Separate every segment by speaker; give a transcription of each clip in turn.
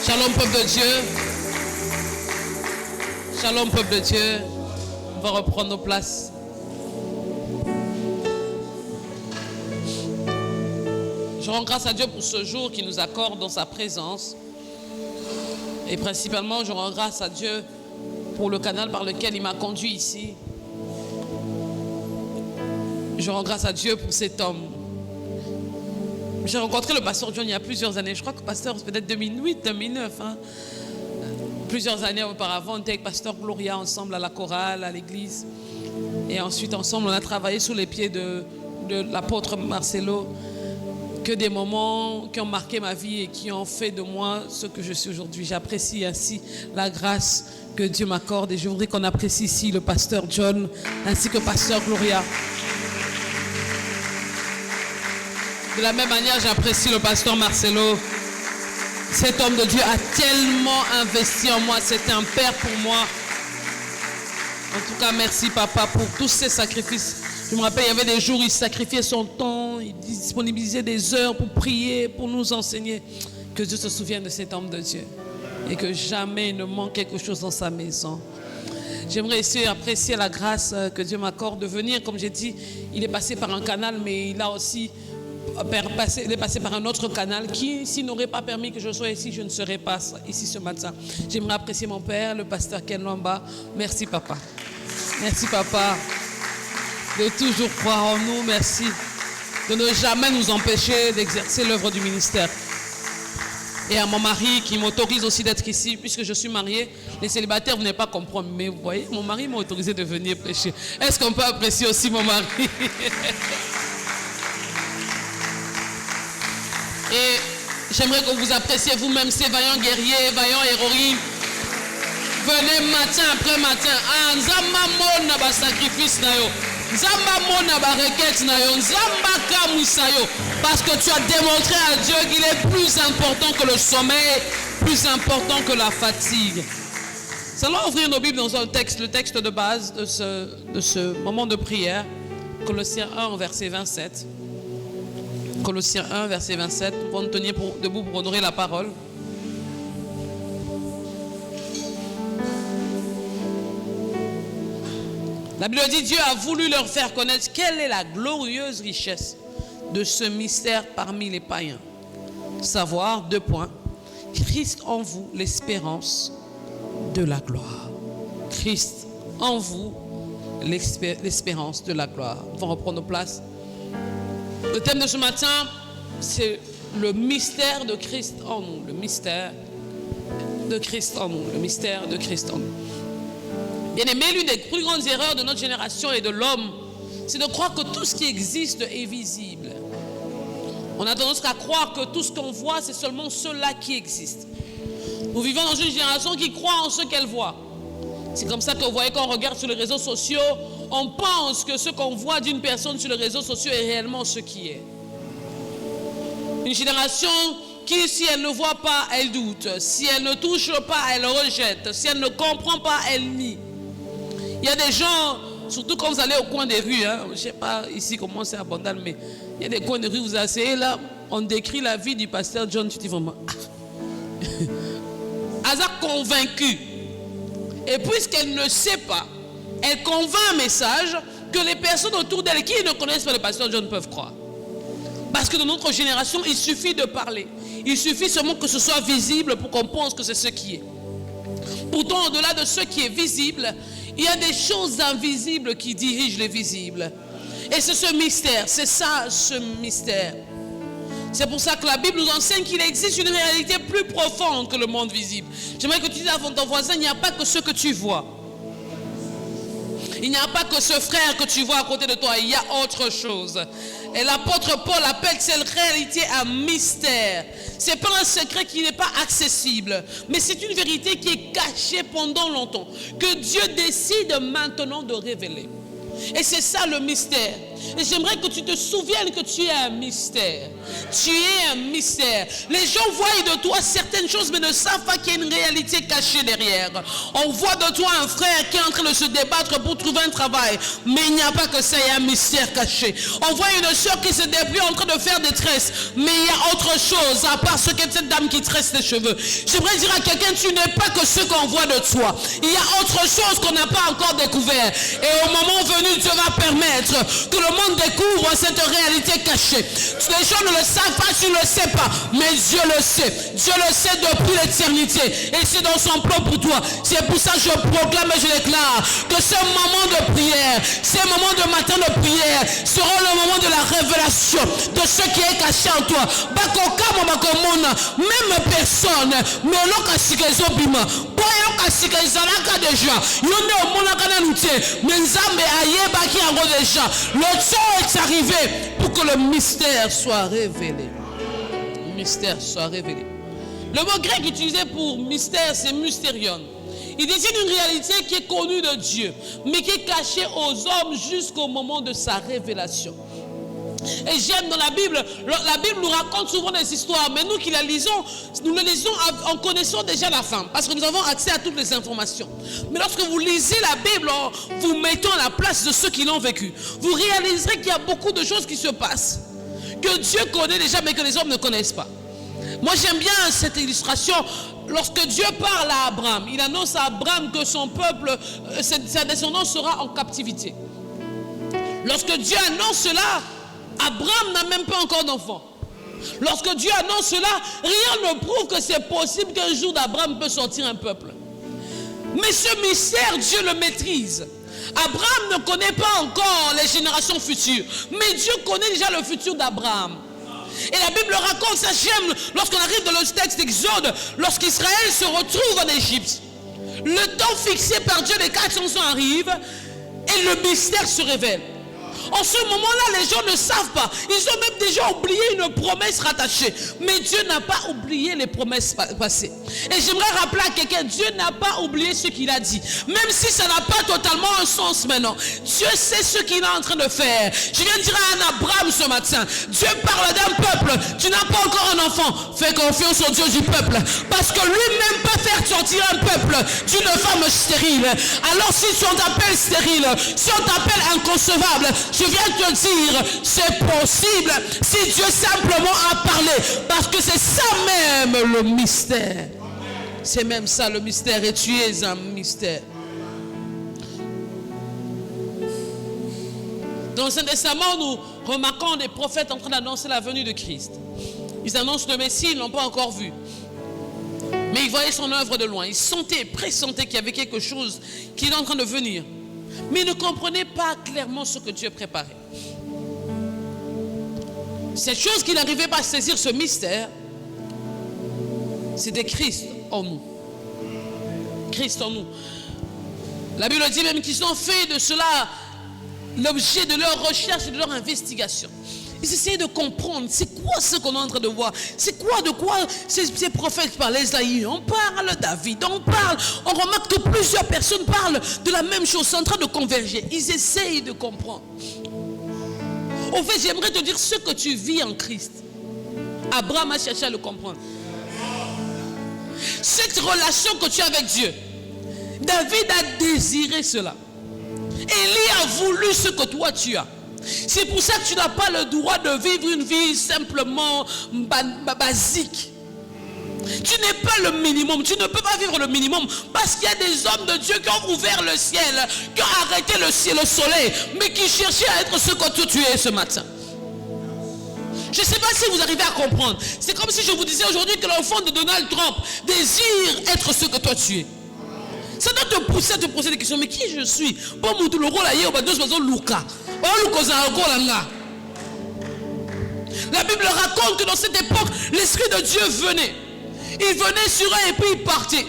Speaker 1: Shalom peuple de Dieu. Shalom peuple de Dieu. On va reprendre nos places. Je rends grâce à Dieu pour ce jour qu'il nous accorde dans sa présence. Et principalement, je rends grâce à Dieu pour le canal par lequel il m'a conduit ici. Je rends grâce à Dieu pour cet homme. J'ai rencontré le pasteur John il y a plusieurs années. Je crois que le pasteur, peut-être 2008, 2009. Plusieurs années auparavant, on était avec pasteur Gloria ensemble à la chorale, à l'église. Et ensuite, ensemble, on a travaillé sous les pieds de l'apôtre Marcelo. Que des moments qui ont marqué ma vie et qui ont fait de moi ce que je suis aujourd'hui. J'apprécie ainsi la grâce que Dieu m'accorde. Et je voudrais qu'on apprécie ici le pasteur John ainsi que le pasteur Gloria. De la même manière, j'apprécie le pasteur Marcelo. Cet homme de Dieu a tellement investi en moi. C'était un père pour moi. En tout cas, merci papa pour tous ces sacrifices. Je me rappelle, il y avait des jours où il sacrifiait son temps, il disponibilisait des heures pour prier, pour nous enseigner. Que Dieu se souvienne de cet homme de Dieu. Et que jamais il ne manque quelque chose dans sa maison. J'aimerais essayer d'apprécier la grâce que Dieu m'accorde de venir. Comme j'ai dit, il est passé par un canal, mais il a aussi il est passé par un autre canal qui, s'il n'aurait pas permis que je sois ici, je ne serais pas ici ce matin. J'aimerais apprécier mon père, le pasteur Ken Lomba. Merci papa. Merci papa de toujours croire en nous. Merci de ne jamais nous empêcher d'exercer l'œuvre du ministère. Et à mon mari qui m'autorise aussi d'être ici, puisque je suis mariée. Les célibataires, vous n'allez pas comprendre, mais vous voyez, mon mari m'a autorisé de venir prêcher. Est-ce qu'on peut apprécier aussi mon mari? Et j'aimerais que vous appréciez vous-même ces vaillants guerriers, vaillants héroïnes. Venez matin après matin. Ah, nzamba mona ba sacrifice na yo. Nzamba mona ba requête na yo. Nzamba kamusa yo. Parce que tu as démontré à Dieu qu'il est plus important que le sommeil, plus important que la fatigue. Nous allons ouvrir nos Bibles dans un texte, le texte de base de ce moment de prière. Colossiens 1, verset 27. Colossiens 1, verset 27. Nous allons nous tenir debout pour honorer la parole. La Bible dit, Dieu a voulu leur faire connaître quelle est la glorieuse richesse de ce mystère parmi les païens. Savoir, 2 points, Christ en vous, l'espérance de la gloire. Christ en vous, l'espérance de la gloire. On va reprendre nos places. Le thème de ce matin, c'est le mystère de Christ en nous. Le mystère de Christ en nous. Le mystère de Christ en nous. Bien aimé, l'une des plus grandes erreurs de notre génération et de l'homme, c'est de croire que tout ce qui existe est visible. On a tendance à croire que tout ce qu'on voit, c'est seulement cela qui existe. Nous vivons dans une génération qui croit en ce qu'elle voit. C'est comme ça que vous voyez quand on regarde sur les réseaux sociaux, on pense que ce qu'on voit d'une personne sur les réseaux sociaux est réellement ce qui est. Une génération qui, si elle ne voit pas, elle doute. Si elle ne touche pas, elle rejette. Si elle ne comprend pas, elle nie. Il y a des gens, surtout quand vous allez au coin des rues, je ne sais pas ici comment c'est à Bandal, mais il y a des coins de rue, vous asseyez là, on décrit la vie du pasteur John, tu dis vraiment, Hazard convaincu. Et puisqu'elle ne sait pas, elle convainc un message que les personnes autour d'elle qui ne connaissent pas le pasteur John peuvent croire. Parce que dans notre génération, il suffit de parler. Il suffit seulement que ce soit visible pour qu'on pense que c'est ce qui est. Pourtant, au-delà de ce qui est visible, il y a des choses invisibles qui dirigent les visibles. Et c'est ce mystère, c'est ça ce mystère. C'est pour ça que la Bible nous enseigne qu'il existe une réalité plus profonde que le monde visible. J'aimerais que tu dises à ton voisin, il n'y a pas que ce que tu vois. Il n'y a pas que ce frère que tu vois à côté de toi, il y a autre chose. Et l'apôtre Paul appelle cette réalité un mystère. Ce n'est pas un secret qui n'est pas accessible, mais c'est une vérité qui est cachée pendant longtemps, que Dieu décide maintenant de révéler. Et c'est ça le mystère. Et j'aimerais que tu te souviennes que tu es un mystère. Tu es un mystère. Les gens voient de toi certaines choses, mais ne savent pas qu'il y a une réalité cachée derrière. On voit de toi un frère qui est en train de se débattre pour trouver un travail, mais il n'y a pas que ça, il y a un mystère caché. On voit une soeur qui se débrouille en train de faire des tresses, mais il y a autre chose à part ce qu'est cette dame qui tresse les cheveux. J'aimerais dire à quelqu'un, tu n'es pas que ce qu'on voit de toi. Il y a autre chose qu'on n'a pas encore découvert. Et au moment venu, Dieu va permettre que le monde découvre cette réalité cachée. Les gens ne le savent pas, tu ne le sais pas, mais Dieu le sait. Dieu le sait depuis l'éternité. Et c'est dans son plan pour toi. C'est pour ça que je proclame et je déclare que ce moment de prière, ces moments de matin de prière seront le moment de la révélation de ce qui est caché en toi. Même personne, mais le temps est arrivé pour que le mystère soit révélé. Le mystère soit révélé. Le mot grec utilisé pour mystère, c'est mystérion. Il désigne une réalité qui est connue de Dieu, mais qui est cachée aux hommes jusqu'au moment de sa révélation. Et j'aime dans la Bible nous raconte souvent des histoires, mais nous qui la lisons, nous le lisons en connaissant déjà la fin, parce que nous avons accès à toutes les informations. Mais lorsque vous lisez la Bible, vous mettons à la place de ceux qui l'ont vécu, vous réaliserez qu'il y a beaucoup de choses qui se passent, que Dieu connaît déjà, mais que les hommes ne connaissent pas. Moi j'aime bien cette illustration. Lorsque Dieu parle à Abraham, il annonce à Abraham que son peuple, sa descendance sera en captivité. Lorsque Dieu annonce cela, Abraham n'a même pas encore d'enfant. Lorsque Dieu annonce cela, rien ne prouve que c'est possible qu'un jour d'Abraham peut sortir un peuple. Mais ce mystère, Dieu le maîtrise. Abraham ne connaît pas encore les générations futures, mais Dieu connaît déjà le futur d'Abraham. Et la Bible raconte ça, j'aime, lorsqu'on arrive dans le texte d'Exode, lorsqu'Israël se retrouve en Égypte, le temps fixé par Dieu, les 400 ans arrivent, et le mystère se révèle. En ce moment-là, les gens ne savent pas. Ils ont même déjà oublié une promesse rattachée. Mais Dieu n'a pas oublié les promesses passées. Et j'aimerais rappeler à quelqu'un, Dieu n'a pas oublié ce qu'il a dit. Même si ça n'a pas totalement un sens maintenant. Dieu sait ce qu'il est en train de faire. Je viens de dire à un Abraham ce matin, Dieu parle d'un peuple. Tu n'as pas encore un enfant. Fais confiance au Dieu du peuple. Parce que lui-même peut faire sortir un peuple d'une femme stérile. Alors si on t'appelle stérile, si on t'appelle inconcevable, je viens de te dire, c'est possible si Dieu simplement a parlé. Parce que c'est ça même le mystère. C'est même ça le mystère, et tu es un mystère. Dans l'Ancien Testament, nous remarquons des prophètes en train d'annoncer la venue de Christ. Ils annoncent le Messie, ils ne l'ont pas encore vu. Mais ils voyaient son œuvre de loin. Ils sentaient, pressentaient qu'il y avait quelque chose qui est en train de venir. Mais ils ne comprenaient pas clairement ce que Dieu préparait. Cette chose qui n'arrivait pas à saisir ce mystère, c'était Christ en nous. Christ en nous. La Bible dit même qu'ils ont fait de cela l'objet de leur recherche et de leur investigation. Ils essayaient de comprendre, c'est quoi ce qu'on est en train de voir? C'est quoi, de quoi ces prophètes parlent? Esaïe, on parle, David, on parle. On remarque que plusieurs personnes parlent de la même chose, c'est en train de converger. Ils essayent de comprendre. Au fait, j'aimerais te dire ce que tu vis en Christ. Abraham a cherché à le comprendre. Cette relation que tu as avec Dieu, David a désiré cela. Élie a voulu ce que toi tu as. C'est pour ça que tu n'as pas le droit de vivre une vie simplement basique. Tu n'es pas le minimum. Tu ne peux pas vivre le minimum. Parce qu'il y a des hommes de Dieu qui ont ouvert le ciel, qui ont arrêté le ciel, le soleil, mais qui cherchaient à être ce que tu es ce matin. Je ne sais pas si vous arrivez à comprendre. C'est comme si je vous disais aujourd'hui que l'enfant de Donald Trump désire être ce que toi tu es. Ça doit te pousser à te poser des questions. Mais qui je suis? Le rôle La Bible raconte que dans cette époque, l'Esprit de Dieu venait. Il venait sur eux et puis il partait.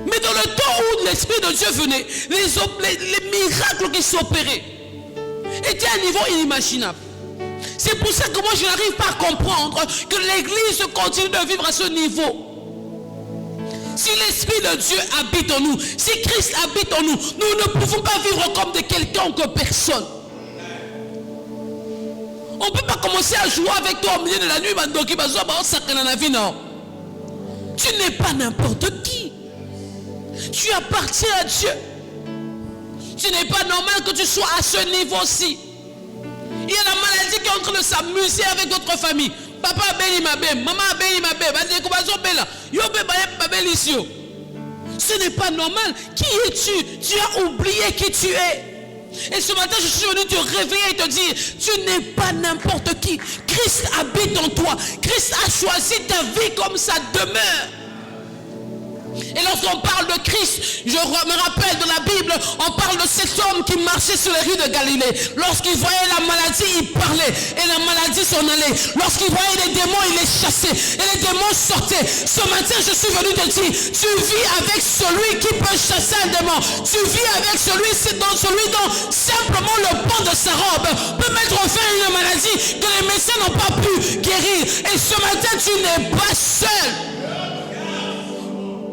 Speaker 1: Mais dans le temps où l'Esprit de Dieu venait, les miracles qui s'opéraient étaient à un niveau inimaginable. C'est pour ça que moi je n'arrive pas à comprendre que l'Église continue de vivre à ce niveau. Si l'Esprit de Dieu habite en nous, si Christ habite en nous, nous ne pouvons pas vivre comme de quelqu'un que personne. On ne peut pas commencer à jouer avec toi au milieu de la nuit. Non. Tu n'es pas n'importe qui. Tu appartiens à Dieu. Ce n'est pas normal que tu sois à ce niveau-ci. Il y a la maladie qui est en train de s'amuser avec votre famille. Papa a béni ma belle, maman a béni ma belle. Ce n'est pas normal. Qui es-tu? Tu as oublié qui tu es. Et ce matin, je suis venu te réveiller et te dire, tu n'es pas n'importe qui. Christ habite en toi. Christ a choisi ta vie comme sa demeure. Et lorsqu'on parle de Christ, je me rappelle de la Bible, on parle de cet homme qui marchait sur les rues de Galilée. Lorsqu'il voyait la maladie, il parlait et la maladie s'en allait. Lorsqu'il voyait les démons, il les chassait et les démons sortaient. Ce matin, je suis venu te dire, tu vis avec celui qui peut chasser un démon. Tu vis avec celui dont simplement le pan de sa robe peut mettre fin à une maladie que les médecins n'ont pas pu guérir. Et ce matin, tu n'es pas seul.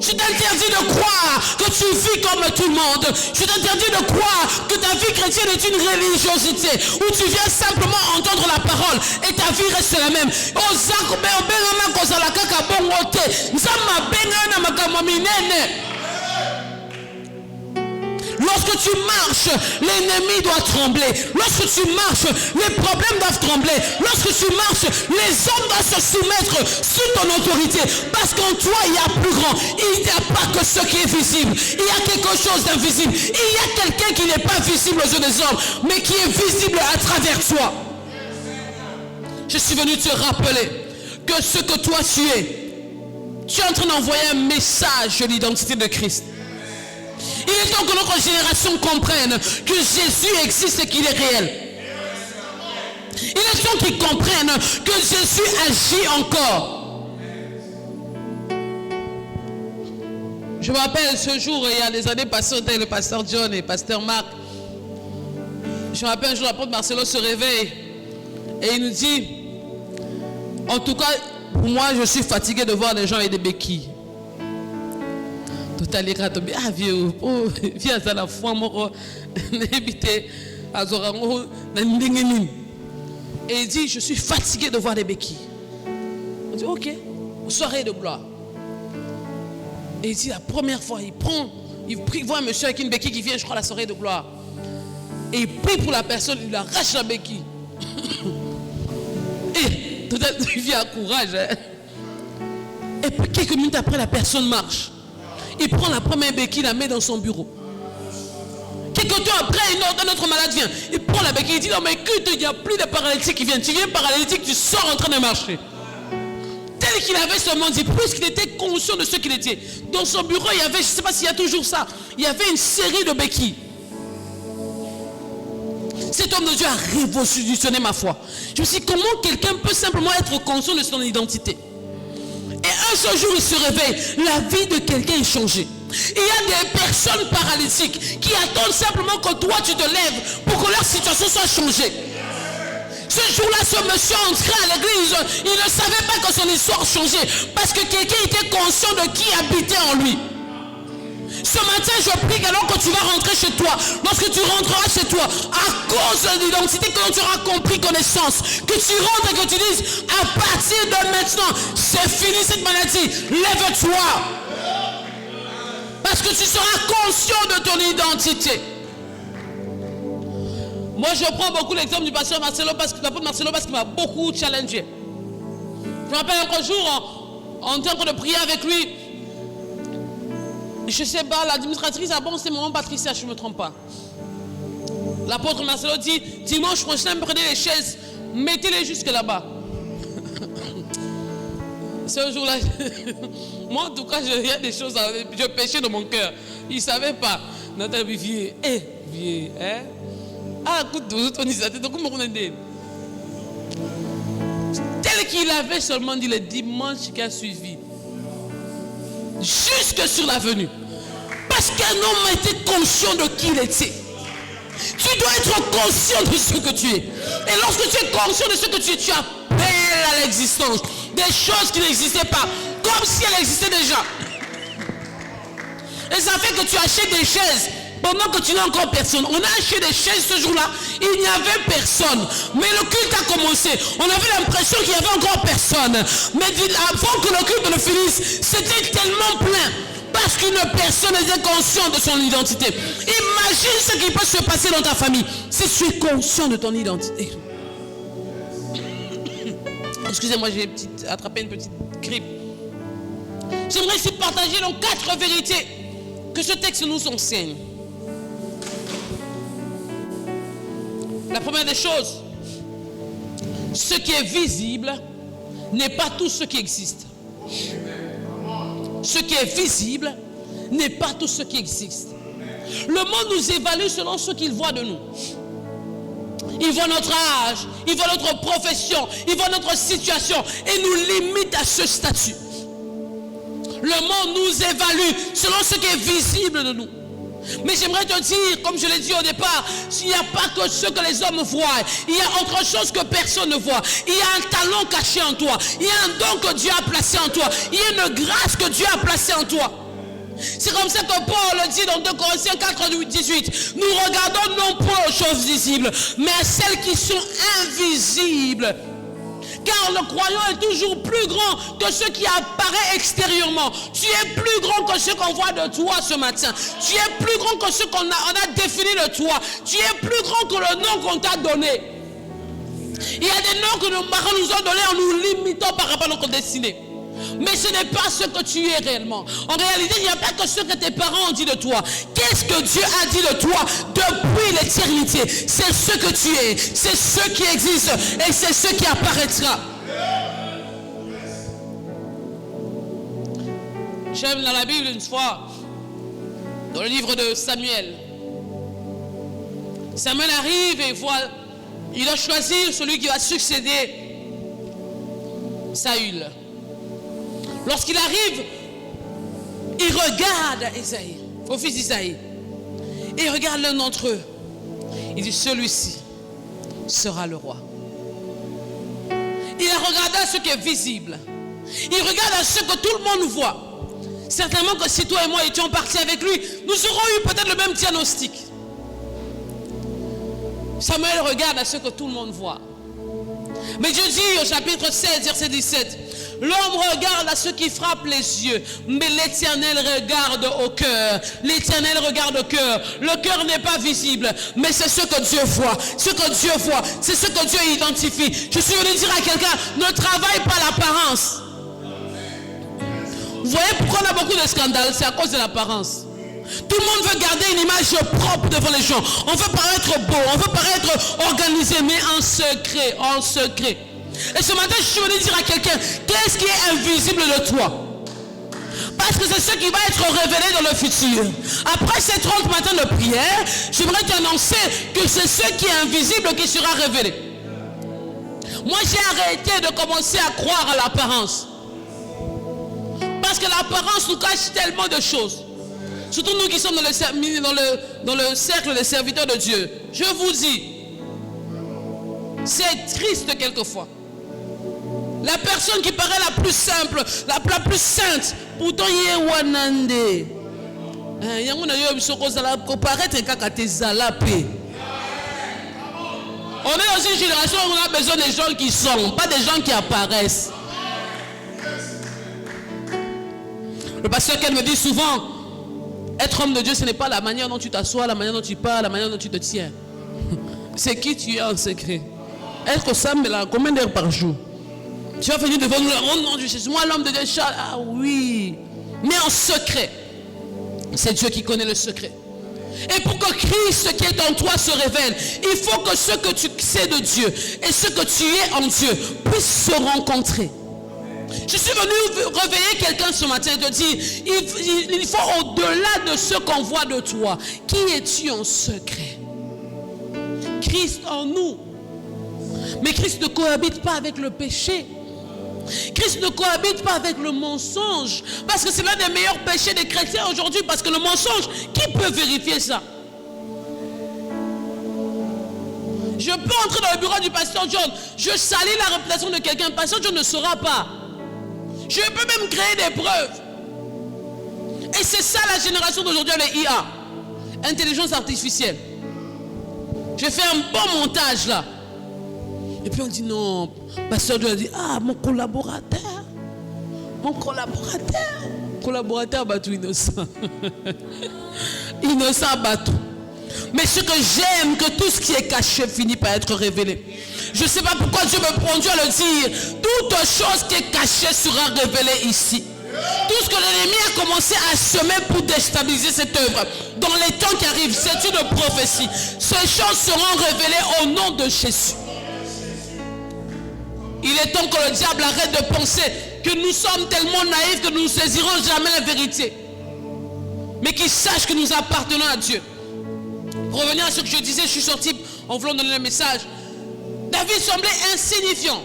Speaker 1: Je t'interdis de croire que tu vis comme tout le monde. Je t'interdis de croire que ta vie chrétienne est une religiosité où tu viens simplement entendre la parole et ta vie reste la même. Lorsque tu marches, l'ennemi doit trembler. Lorsque tu marches, les problèmes doivent trembler. Lorsque tu marches, les hommes doivent se soumettre sous ton autorité. Parce qu'en toi, il y a plus grand. Il n'y a pas que ce qui est visible. Il y a quelque chose d'invisible. Il y a quelqu'un qui n'est pas visible aux yeux des hommes, mais qui est visible à travers toi. Je suis venu te rappeler que ce que toi tu es en train d'envoyer un message de l'identité de Christ. Il est temps que notre génération comprenne que Jésus existe et qu'il est réel. Il est temps qu'ils comprennent que Jésus agit encore. Je me rappelle ce jour, il y a des années passées, on était le pasteur John et le pasteur Marc. Je me rappelle un jour, l'apôtre Marcelo se réveille et il nous dit, en tout cas, pour moi, je suis fatigué de voir les gens avec des béquilles. Ah vieux, viens à la foi, et il dit, je suis fatigué de voir des béquilles. On dit, ok, soirée de gloire. Et il dit, la première fois, il voit un monsieur avec une béquille qui vient, je crois, à la soirée de gloire. Et il prie pour la personne, il arrache la béquille. Et tout à l'heure, il vient à courage. Hein? Et puis quelques minutes après, la personne marche. Il prend la première béquille, la met dans son bureau. Quelques temps après, un autre malade vient. Il prend la béquille, il dit, non mais écoute, il n'y a plus de paralytiques qui viennent. Tu viens paralytique, tu sors en train de marcher. Tel qu'il avait seulement dit, puisqu'il était conscient de ce qu'il était. Dans son bureau, il y avait, je ne sais pas s'il y a toujours ça, il y avait une série de béquilles. Cet homme de Dieu a révolutionné ma foi. Je me suis dit, comment quelqu'un peut simplement être conscient de son identité? Et un seul jour, il se réveille. La vie de quelqu'un est changée. Il y a des personnes paralytiques qui attendent simplement que toi tu te lèves pour que leur situation soit changée. Ce jour-là, ce monsieur entrait à l'église. Il ne savait pas que son histoire changeait. Parce que quelqu'un était conscient de qui habitait en lui. Ce matin, je prie alors que tu vas rentrer chez toi. Lorsque tu rentreras chez toi, à cause de l'identité que tu auras compris connaissance, que tu rentres et que tu dises, à partir de maintenant, c'est fini cette maladie. Lève-toi. Parce que tu seras conscient de ton identité. Moi, je prends beaucoup l'exemple du pasteur Marcelo parce qu'il m'a beaucoup challengé. Je me rappelle un jour, on était en train de prier avec lui. Je ne sais pas, l'administratrice, c'est maman Patricia, je ne me trompe pas. L'apôtre Marcelo dit, dimanche prochain, prenez les chaises, mettez-les jusque là-bas. Ce jour-là, moi en tout cas, il y a des choses, je péchais dans mon cœur. Il ne savait pas. Nathalie vieux, vieux, hein? Ah, écoute, ton initiative, comment on est? Tel qu'il avait seulement dit le dimanche qui a suivi. Jusque sur l'avenue. Parce qu'un homme était conscient de qui il était. Tu dois être conscient de ce que tu es. Et lorsque tu es conscient de ce que tu es, tu appelles à l'existence des choses qui n'existaient pas, comme si elles existaient déjà. Et ça fait que tu achètes des chaises pendant que tu n'as encore personne. On a acheté des chaises ce jour-là, il n'y avait personne. Mais le culte a commencé. On avait l'impression qu'il n'y avait encore personne. Mais avant que le culte ne finisse, c'était tellement plein. Parce qu'une personne était consciente de son identité. Imagine ce qui peut se passer dans ta famille si tu es conscient de ton identité. Excusez-moi, j'ai attrapé une petite grippe. J'aimerais ici partager donc 4 vérités que ce texte nous enseigne. La première des choses, ce qui est visible n'est pas tout ce qui existe. Ce qui est visible n'est pas tout ce qui existe. Le monde nous évalue selon ce qu'il voit de nous. Il voit notre âge, il voit notre profession, il voit notre situation et nous limite à ce statut. Le monde nous évalue selon ce qui est visible de nous. Mais j'aimerais te dire, comme je l'ai dit au départ, il n'y a pas que ce que les hommes voient. Il y a autre chose que personne ne voit. Il y a un talent caché en toi. Il y a un don que Dieu a placé en toi. Il y a une grâce que Dieu a placée en toi. C'est comme ça que Paul le dit dans 2 Corinthiens 4, 18. Nous regardons non pas aux choses visibles, mais à celles qui sont invisibles. Car le croyant est toujours plus grand que ce qui apparaît extérieurement. Tu es plus grand que ce qu'on voit de toi ce matin. Tu es plus grand que ce qu'on a défini de toi. Tu es plus grand que le nom qu'on t'a donné. Il y a des noms que nos parents nous ont donnés en nous limitant par rapport à notre destinée. Mais ce n'est pas ce que tu es réellement. En réalité, il n'y a pas que ce que tes parents ont dit de toi. Qu'est-ce que Dieu a dit de toi depuis l'éternité? C'est ce que tu es. C'est ce qui existe. Et c'est ce qui apparaîtra. J'aime dans la Bible une fois, dans le livre de Samuel. Samuel arrive et voit, il a choisi celui qui va succéder Saül. Lorsqu'il arrive, il regarde Isaïe, au fils d'Isaïe, et il regarde l'un d'entre eux. Il dit, celui-ci sera le roi. Il a regardé à ce qui est visible. Il regarde à ce que tout le monde voit. Certainement que si toi et moi étions partis avec lui, nous aurions eu peut-être le même diagnostic. Samuel regarde à ce que tout le monde voit. Mais Dieu dit au chapitre 16, verset 17, l'homme regarde à ce qui frappe les yeux, mais l'Éternel regarde au cœur. L'Éternel regarde au cœur. Le cœur n'est pas visible, mais c'est ce que Dieu voit. Ce que Dieu voit, c'est ce que Dieu identifie. Je suis venu dire à quelqu'un, ne travaille pas l'apparence. Vous voyez pourquoi on a beaucoup de scandales? C'est à cause de l'apparence. Tout le monde veut garder une image propre devant les gens. On veut paraître beau, on veut paraître organisé, mais en secret, en secret. Et ce matin, je suis venu dire à quelqu'un, qu'est-ce qui est invisible de toi? Parce que c'est ce qui va être révélé dans le futur. Après ces 30 matins de prière, j'aimerais t'annoncer que c'est ce qui est invisible qui sera révélé. Moi, j'ai arrêté de commencer à croire à l'apparence. Parce que l'apparence nous cache tellement de choses. Surtout nous qui sommes dans le cercle des serviteurs de Dieu. Je vous dis, c'est triste quelquefois. La personne qui paraît la plus simple, la plus sainte, pourtant il est wanande. On est dans une génération où on a besoin des gens qui sont, pas des gens qui apparaissent. Le pasteur Ken me dit souvent, être homme de Dieu, ce n'est pas la manière dont tu t'assois, la manière dont tu parles, la manière dont tu te tiens. C'est qui tu es en secret. Être Sam, combien d'heures par jour? Tu vas venir devant nous, oh non, c'est moi l'homme de Dieu. Ah oui, mais en secret. C'est Dieu qui connaît le secret. Et pour que Christ qui est en toi se révèle, il faut que ce que tu sais de Dieu et ce que tu es en Dieu puissent se rencontrer. Je suis venu réveiller quelqu'un ce matin et te dire, il faut au-delà de ce qu'on voit de toi. Qui es-tu en secret? Christ en nous. Mais Christ ne cohabite pas avec le péché. Christ ne cohabite pas avec le mensonge. Parce que c'est l'un des meilleurs péchés des chrétiens aujourd'hui. Parce que le mensonge, qui peut vérifier ça? Je peux entrer dans le bureau du pasteur John. Je salis la réputation de quelqu'un. Le pasteur John ne saura pas. Je peux même créer des preuves. Et c'est ça la génération d'aujourd'hui, les IA. intelligence artificielle. J'ai fait un bon montage là. Et puis on dit non. Pasteur Dieu a dit, ah, mon collaborateur. Collaborateur Batou innocent. Innocent Batou. Mais ce que j'aime, que tout ce qui est caché finit par être révélé. Je ne sais pas pourquoi Dieu me prend Dieu à le dire. Toute chose qui est cachée sera révélée ici. Tout ce que l'ennemi a commencé à semer pour déstabiliser cette œuvre, dans les temps qui arrivent, c'est une prophétie. Ces choses seront révélées au nom de Jésus. Il est temps que le diable arrête de penser que nous sommes tellement naïfs que nous ne saisirons jamais la vérité. Mais qu'il sache que nous appartenons à Dieu. Pour revenir à ce que je disais, je suis sorti en voulant donner le message. David semblait insignifiant.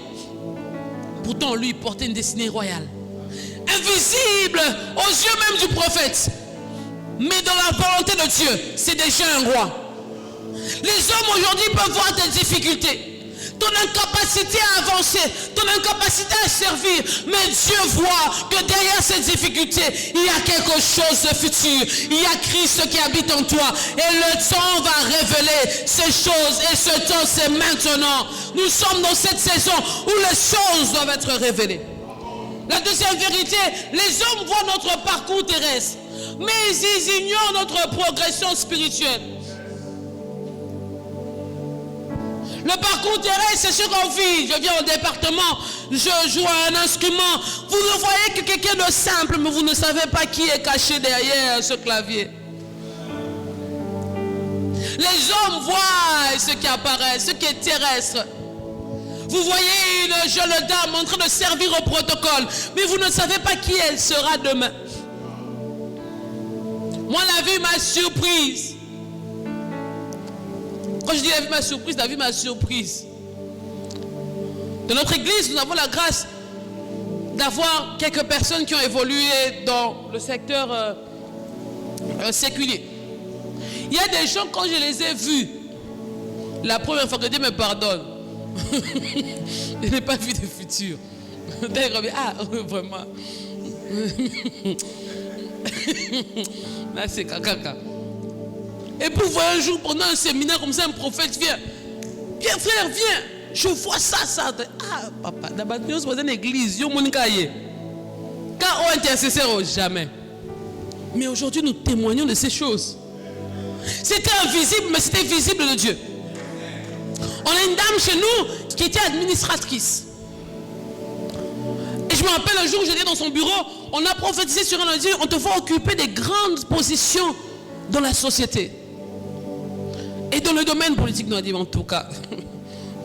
Speaker 1: Pourtant, lui, portait une destinée royale. Invisible aux yeux même du prophète. Mais dans la volonté de Dieu, c'est déjà un roi. Les hommes aujourd'hui peuvent voir tes difficultés, ton incapacité à avancer, ton incapacité à servir. Mais Dieu voit que derrière ces difficultés, il y a quelque chose de futur. Il y a Christ qui habite en toi. Et le temps va révéler ces choses. Et ce temps, c'est maintenant. Nous sommes dans cette saison où les choses doivent être révélées. La deuxième vérité, les hommes voient notre parcours terrestre, mais ils ignorent notre progression spirituelle. Le parcours terrestre, c'est ce qu'on vit. Je viens au département, je joue à un instrument. Vous ne voyez que quelqu'un de simple, mais vous ne savez pas qui est caché derrière ce clavier. Les hommes voient ce qui apparaît, ce qui est terrestre. Vous voyez une jeune dame en train de servir au protocole, mais vous ne savez pas qui elle sera demain. Moi, la vie m'a surprise. Quand je dis la vie m'a surprise, la vie m'a surprise. Dans notre église, nous avons la grâce d'avoir quelques personnes qui ont évolué dans le secteur séculier. Il y a des gens, quand je les ai vus, la première fois que Dieu me pardonne, je n'ai pas vu de futur. Ah, vraiment. Là, c'est caca. Et pour voir un jour, pendant un séminaire comme ça, un prophète vient. Viens, frère, viens. Je vois ça. Ah, papa, d'abord, nous sommes dans une église. Car on intercesseur, jamais. Mais aujourd'hui, nous témoignons de ces choses. C'était invisible, mais c'était visible de Dieu. On a une dame chez nous qui était administratrice. Et je me rappelle un jour où j'étais dans son bureau, on a prophétisé sur un Dieu, on te fait occuper des grandes positions dans la société. Et dans le domaine politique, nous a dit en tout cas,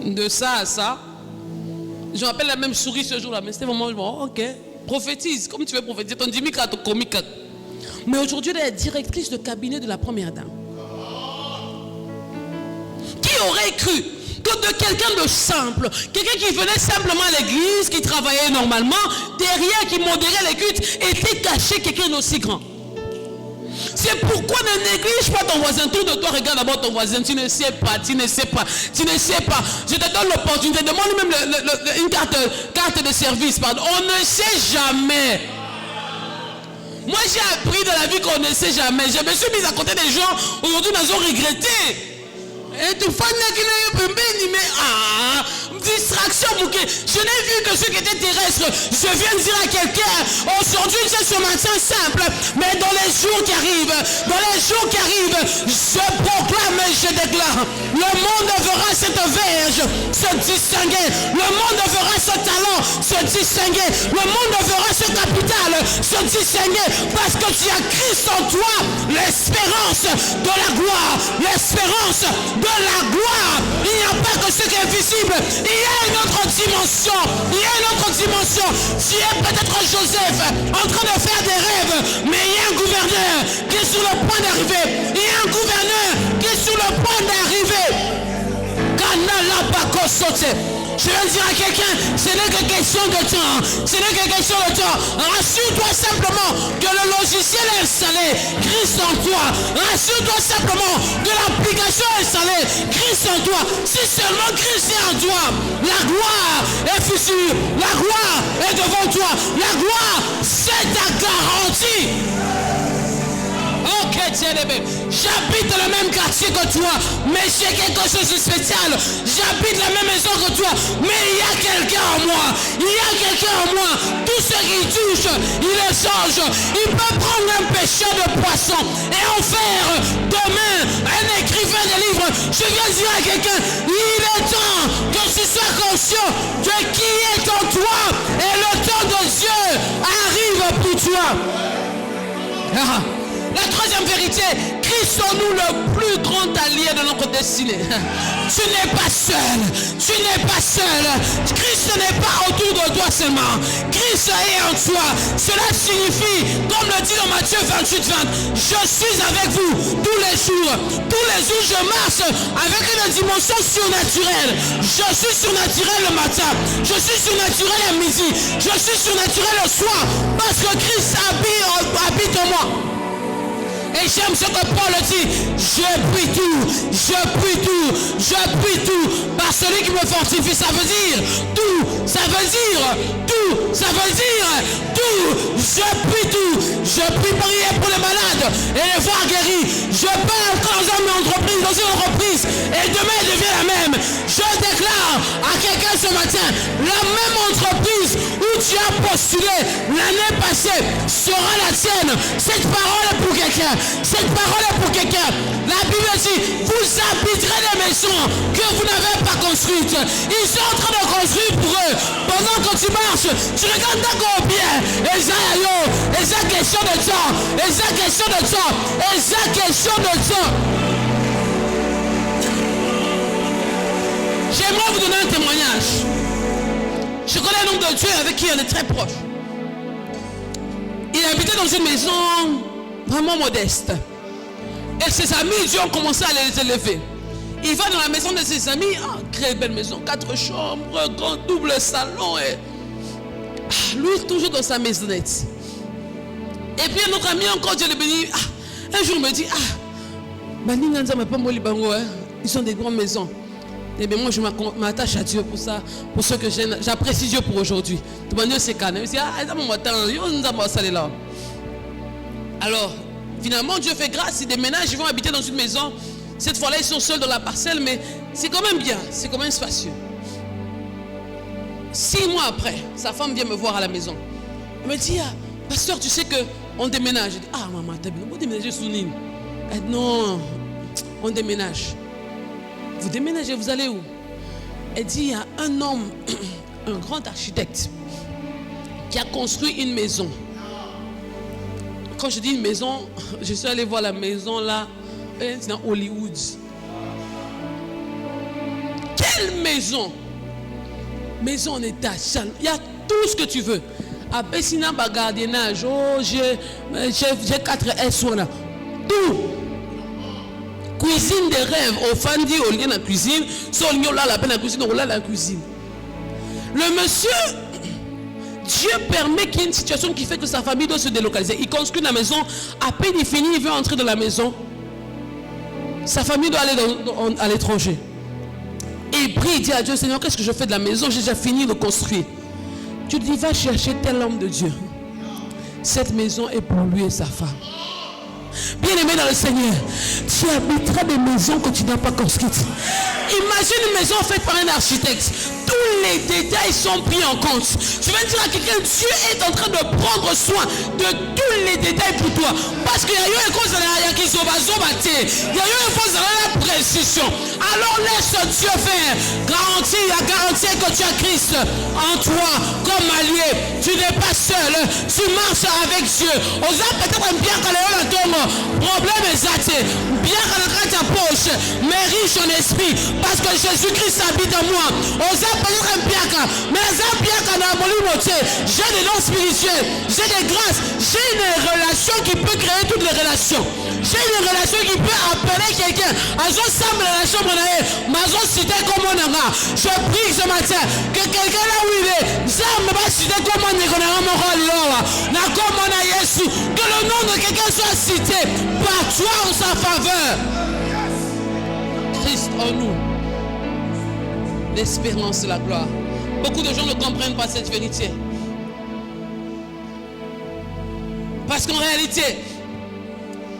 Speaker 1: de ça à ça. Je me rappelle la même souris ce jour-là, mais c'était vraiment, ok, prophétise, comme tu veux prophétiser, ton dimika, ton comique. Mais aujourd'hui, elle est la directrice de cabinet de la première dame. Qui aurait cru que de quelqu'un de simple, quelqu'un qui venait simplement à l'église, qui travaillait normalement, derrière, qui modérait les cultes, était caché quelqu'un d'aussi grand. C'est pourquoi ne néglige pas ton voisin. Tourne de toi, regarde d'abord ton voisin. Tu ne sais pas. Je te donne l'opportunité. Demande même une carte de service. Pardon. On ne sait jamais. Moi, j'ai appris dans la vie qu'on ne sait jamais. Je me suis mis à côté des gens. Aujourd'hui, ils ont regretté. Et tout fan distraction. Je n'ai vu que ceux qui étaient terrestres. Je viens de dire à quelqu'un, aujourd'hui c'est ce matin simple, mais dans les jours qui arrivent, je proclame et je déclare, le monde verra cette verge se distinguer, le monde verra ce talent se distinguer, le monde verra ce capital se distinguer, parce que tu as Christ en toi, l'espérance de la gloire, l'espérance de la gloire. Il n'y a pas que ce qui est visible, il y a une autre dimension, Tu es peut-être Joseph en train de faire des rêves, mais il y a un gouverneur qui est sur le point d'arriver. Je viens de dire à quelqu'un, ce n'est que question de temps. Rassure-toi simplement que le logiciel est installé, Christ en toi. Rassure-toi simplement que l'application est installée, Christ en toi. Si seulement Christ est en toi, la gloire est future, la gloire est devant toi, la gloire c'est ta garantie. Ok, tiens les bébés. J'habite dans le même quartier que toi, mais j'ai quelque chose de spécial. J'habite la même maison que toi, mais il y a quelqu'un en moi. Il y a quelqu'un en moi. Tout ce qu'il touche, il le change. Il peut prendre un pêcheur de poissons et en faire demain un écrivain de livres. Je viens dire à quelqu'un, il est temps que tu sois conscient de qui est en toi et le temps de Dieu arrive pour toi. La troisième vérité, Christ en nous le plus grand allié de notre destinée. Tu n'es pas seul. Tu n'es pas seul. Christ n'est pas autour de toi seulement. Christ est en toi. Cela signifie, comme le dit dans Matthieu 28-20, je suis avec vous tous les jours. Tous les jours, je marche avec une dimension surnaturelle. Je suis surnaturel le matin. Je suis surnaturel à midi. Je suis surnaturel le soir. Parce que Christ habite en moi. Et j'aime ce que Paul dit, je puis tout, je puis tout, je puis tout, par celui qui me fortifie. Ça veut dire tout, ça veut dire tout, ça veut dire tout, je puis tout. Je puis prier pour les malades et les voir guéris. Je peux entrer dans une entreprise, et demain elle devient la même. Je déclare à quelqu'un ce matin, la même entreprise où tu as postulé l'année passée sera la tienne. Cette parole est pour quelqu'un. Cette parole est pour quelqu'un. La Bible dit, vous habiterez des maisons que vous n'avez pas construites. Ils sont en train de construire pour eux. Pendant que tu marches, tu regardes d'accord bien. Et ça question de temps. Et ça question de temps. Et ça question de temps. J'aimerais vous donner un témoignage. Je connais un homme de Dieu avec qui on est très proche. Il habitait dans une maison vraiment modeste. Et ses amis, Dieu ont commencé à les élever. Il va dans la maison de ses amis, très belle maison, 4 chambres, grand double salon. Et lui, toujours dans sa maisonnette. Et puis notre ami encore, Dieu le bénit. Un jour, il me dit, ils ont des grandes maisons. Et bien moi, je m'attache à Dieu pour ça, pour ce que j'apprécie Dieu pour aujourd'hui. Dieu c'est calme. Il me dit, alors, finalement, Dieu fait grâce. Ils déménagent, ils vont habiter dans une maison. Cette fois-là, ils sont seuls dans la parcelle, mais c'est quand même bien, c'est quand même spacieux. 6 mois après, sa femme vient me voir à la maison. Elle me dit, pasteur, tu sais qu'on déménage. Je dis, maman, vous déménagez sous Nîmes? Elle dit, non, on déménage. Vous déménagez, vous allez où? Elle dit, il y a un homme, un grand architecte, qui a construit une maison. Quand je dis une maison, je suis allé voir la maison là, c'est dans Hollywood. Quelle maison? Maison en étage. Il y a tout ce que tu veux. À Bessina, gardiennage. J'ai 4 S là. Tout. Cuisine des rêves. Au Fandi, au lien de la cuisine. Si on a la peine la cuisine, on a la cuisine. Le monsieur, Dieu permet qu'il y ait une situation qui fait que sa famille doit se délocaliser. Il construit la maison. À peine il finit, il veut entrer dans la maison. Sa famille doit aller à l'étranger. Et il prie, il dit à Dieu, Seigneur, qu'est-ce que je fais de la maison? J'ai déjà fini de construire. Tu dis, va chercher tel homme de Dieu. Cette maison est pour lui et sa femme. Bien-aimé dans le Seigneur, tu habiteras des maisons que tu n'as pas construites. Imagine une maison faite par un architecte. Tous les détails sont pris en compte. Je vais dire à quelqu'un, Dieu est en train de prendre soin de tous les détails pour toi. Parce qu'il y a eu une cause qui il y a eu une cause de la précision. Alors laisse Dieu faire. Garantir que tu as Christ en toi comme allié. Tu n'es pas seul. Tu marches avec Dieu. Osa peut-être bien que le problème est zaté. Bien que ta poche, mais riche en esprit. Parce que Jésus-Christ habite en moi. Osa peut-être bien que, mais bien que j'ai des dons spirituels. J'ai des grâces. J'ai une relation qui peut créer toutes les relations. J'ai une relation qui peut appeler quelqu'un. Je prie ce matin que quelqu'un là où il est, que le nom de quelqu'un soit cité par toi en sa faveur. Christ en nous, l'espérance et la gloire. Beaucoup de gens ne comprennent pas cette vérité. Parce qu'en réalité,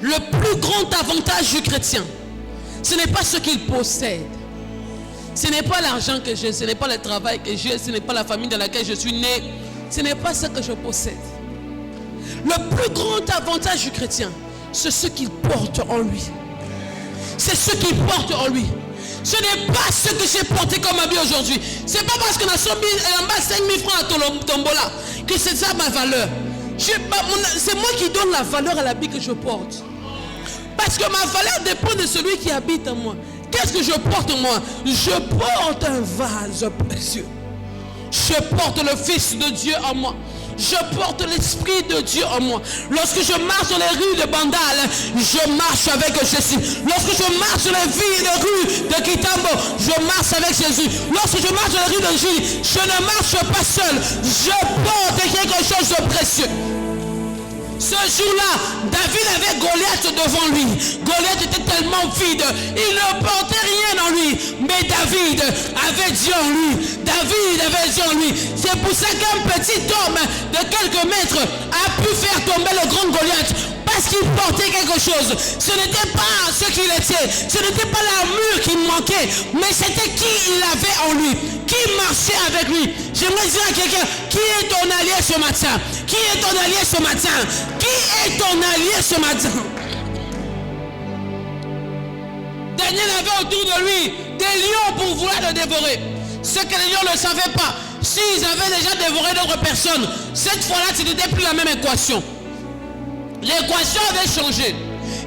Speaker 1: le plus grand avantage du chrétien, ce n'est pas ce qu'il possède. Ce n'est pas l'argent que j'ai, ce n'est pas le travail que j'ai, ce n'est pas la famille dans laquelle je suis né. Ce n'est pas ce que je possède. Le plus grand avantage du chrétien, c'est ce qu'il porte en lui. C'est ce qu'il porte en lui. Ce n'est pas ce que j'ai porté comme habit aujourd'hui. Ce n'est pas parce qu'on a 5 000 francs à Tombola que c'est ça ma valeur. C'est moi qui donne la valeur à l'habit que je porte. Parce que ma valeur dépend de celui qui habite en moi. Qu'est-ce que je porte en moi? Je porte un vase précieux. Je porte le Fils de Dieu en moi. Je porte l'Esprit de Dieu en moi. Lorsque je marche dans les rues de Bandal, je marche avec Jésus. Lorsque je marche dans les rues de Kitambo, je marche avec Jésus. Lorsque je marche dans les rues de Julie, je ne marche pas seul. Je porte quelque chose de précieux. Ce jour-là, David avait Goliath devant lui. Goliath était tellement vide, il ne portait rien en lui. Mais David avait Dieu en lui. David avait Dieu en lui. C'est pour ça qu'un petit homme de quelques mètres a pu faire tomber le grand Goliath. Parce qu'il portait quelque chose. Ce n'était pas ce qu'il était. Ce n'était pas l'armure qui manquait. Mais c'était qui il avait en lui. Qui marchait avec lui. J'aimerais dire à quelqu'un, qui est ton allié ce matin? Qui est ton allié ce matin? Qui est ton allié ce matin? Daniel avait autour de lui des lions pour vouloir le dévorer. Ce que les lions ne savaient pas, s'ils avaient déjà dévoré d'autres personnes, cette fois-là, ce n'était plus la même équation. L'équation avait changé.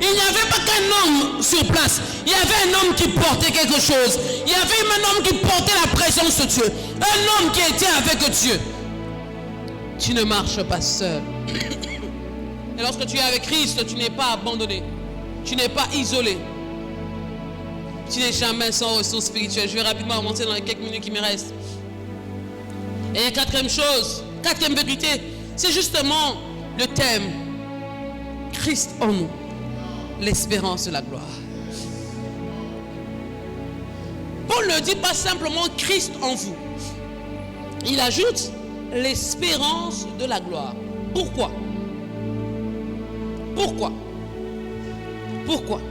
Speaker 1: Il n'y avait pas qu'un homme sur place. Il y avait un homme qui portait quelque chose. Il y avait un homme qui portait la présence de Dieu. Un homme qui était avec Dieu. Tu ne marches pas seul. Et lorsque tu es avec Christ, tu n'es pas abandonné. Tu n'es pas isolé. Tu n'es jamais sans ressources spirituelles. Je vais rapidement avancer dans les quelques minutes qui me restent. Et la quatrième chose, quatrième vérité, c'est justement le thème. Christ en nous, l'espérance de la gloire. Paul ne dit pas simplement Christ en vous. Il ajoute l'espérance de la gloire. Pourquoi? Pourquoi? Pourquoi?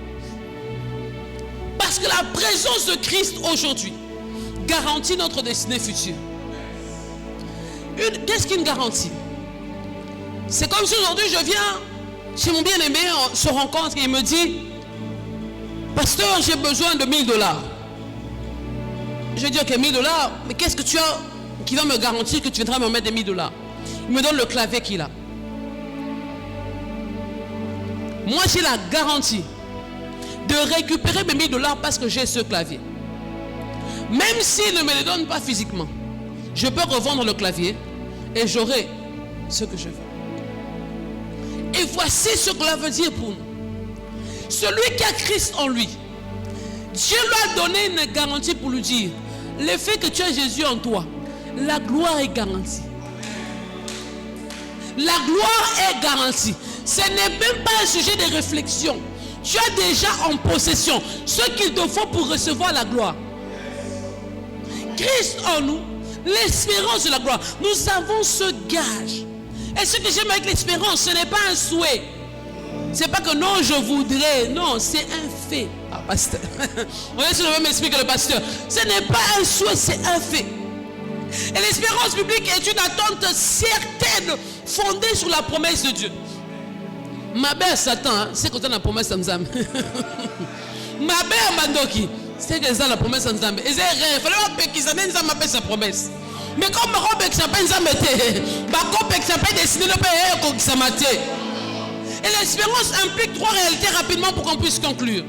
Speaker 1: Parce que la présence de Christ aujourd'hui garantit notre destinée future. Qu'est-ce qu'une garantie? C'est comme si aujourd'hui je viens chez mon bien-aimé, on se rencontre et il me dit, pasteur, j'ai besoin de 1000 $. Je vais dire, ok, 1000 $, mais qu'est-ce que tu as qui va me garantir que tu viendras me mettre des 1000 $? Il me donne le clavier qu'il a. Moi, j'ai la garantie de récupérer mes 1000 $ parce que j'ai ce clavier. Même s'il ne me le donne pas physiquement, je peux revendre le clavier et j'aurai ce que je veux. Et voici ce que cela veut dire pour nous. Celui qui a Christ en lui, Dieu lui a donné une garantie pour lui dire, le fait que tu as Jésus en toi, la gloire est garantie. La gloire est garantie. Ce n'est même pas un sujet de réflexion. Tu as déjà en possession ce qu'il te faut pour recevoir la gloire. Christ en nous, l'espérance de la gloire. Nous avons ce gage. Et ce que j'aime avec l'espérance, ce n'est pas un souhait. C'est pas que non, je voudrais. Non, c'est un fait. Ah, pasteur. On est sur le même esprit que le pasteur. Ce n'est pas un souhait, c'est un fait. Et l'espérance biblique est une attente certaine, fondée sur la promesse de Dieu. Ma belle Satan, c'est quand on a la promesse de Nzambe. Ma belle Mandoki, c'est que ça la promesse de Nzambe. Et c'est rien. Il fallait pas qu'ils en aient sa promesse. Mais comme Robert s'appelle Nzambete, Bakopek s'appelle destiné le père Samate. Et l'espérance implique 3 réalités rapidement pour qu'on puisse conclure.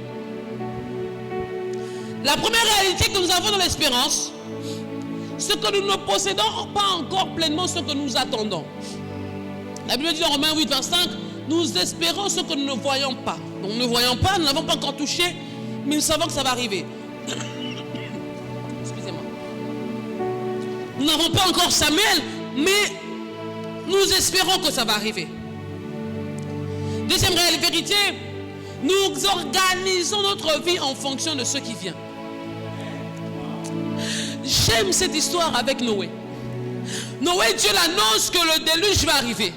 Speaker 1: La première réalité que nous avons dans l'espérance, c'est que nous ne possédons pas encore pleinement ce que nous attendons. La Bible dit dans Romains 8, 25, nous espérons ce que nous ne voyons pas. Donc nous ne voyons pas, nous n'avons pas encore touché, mais nous savons que ça va arriver. Excusez-moi. Nous n'avons pas encore Samuel, mais nous espérons que ça va arriver. Deuxième vérité, nous organisons notre vie en fonction de ce qui vient. J'aime cette histoire avec Noé. Noé, Dieu l'annonce que le déluge va arriver.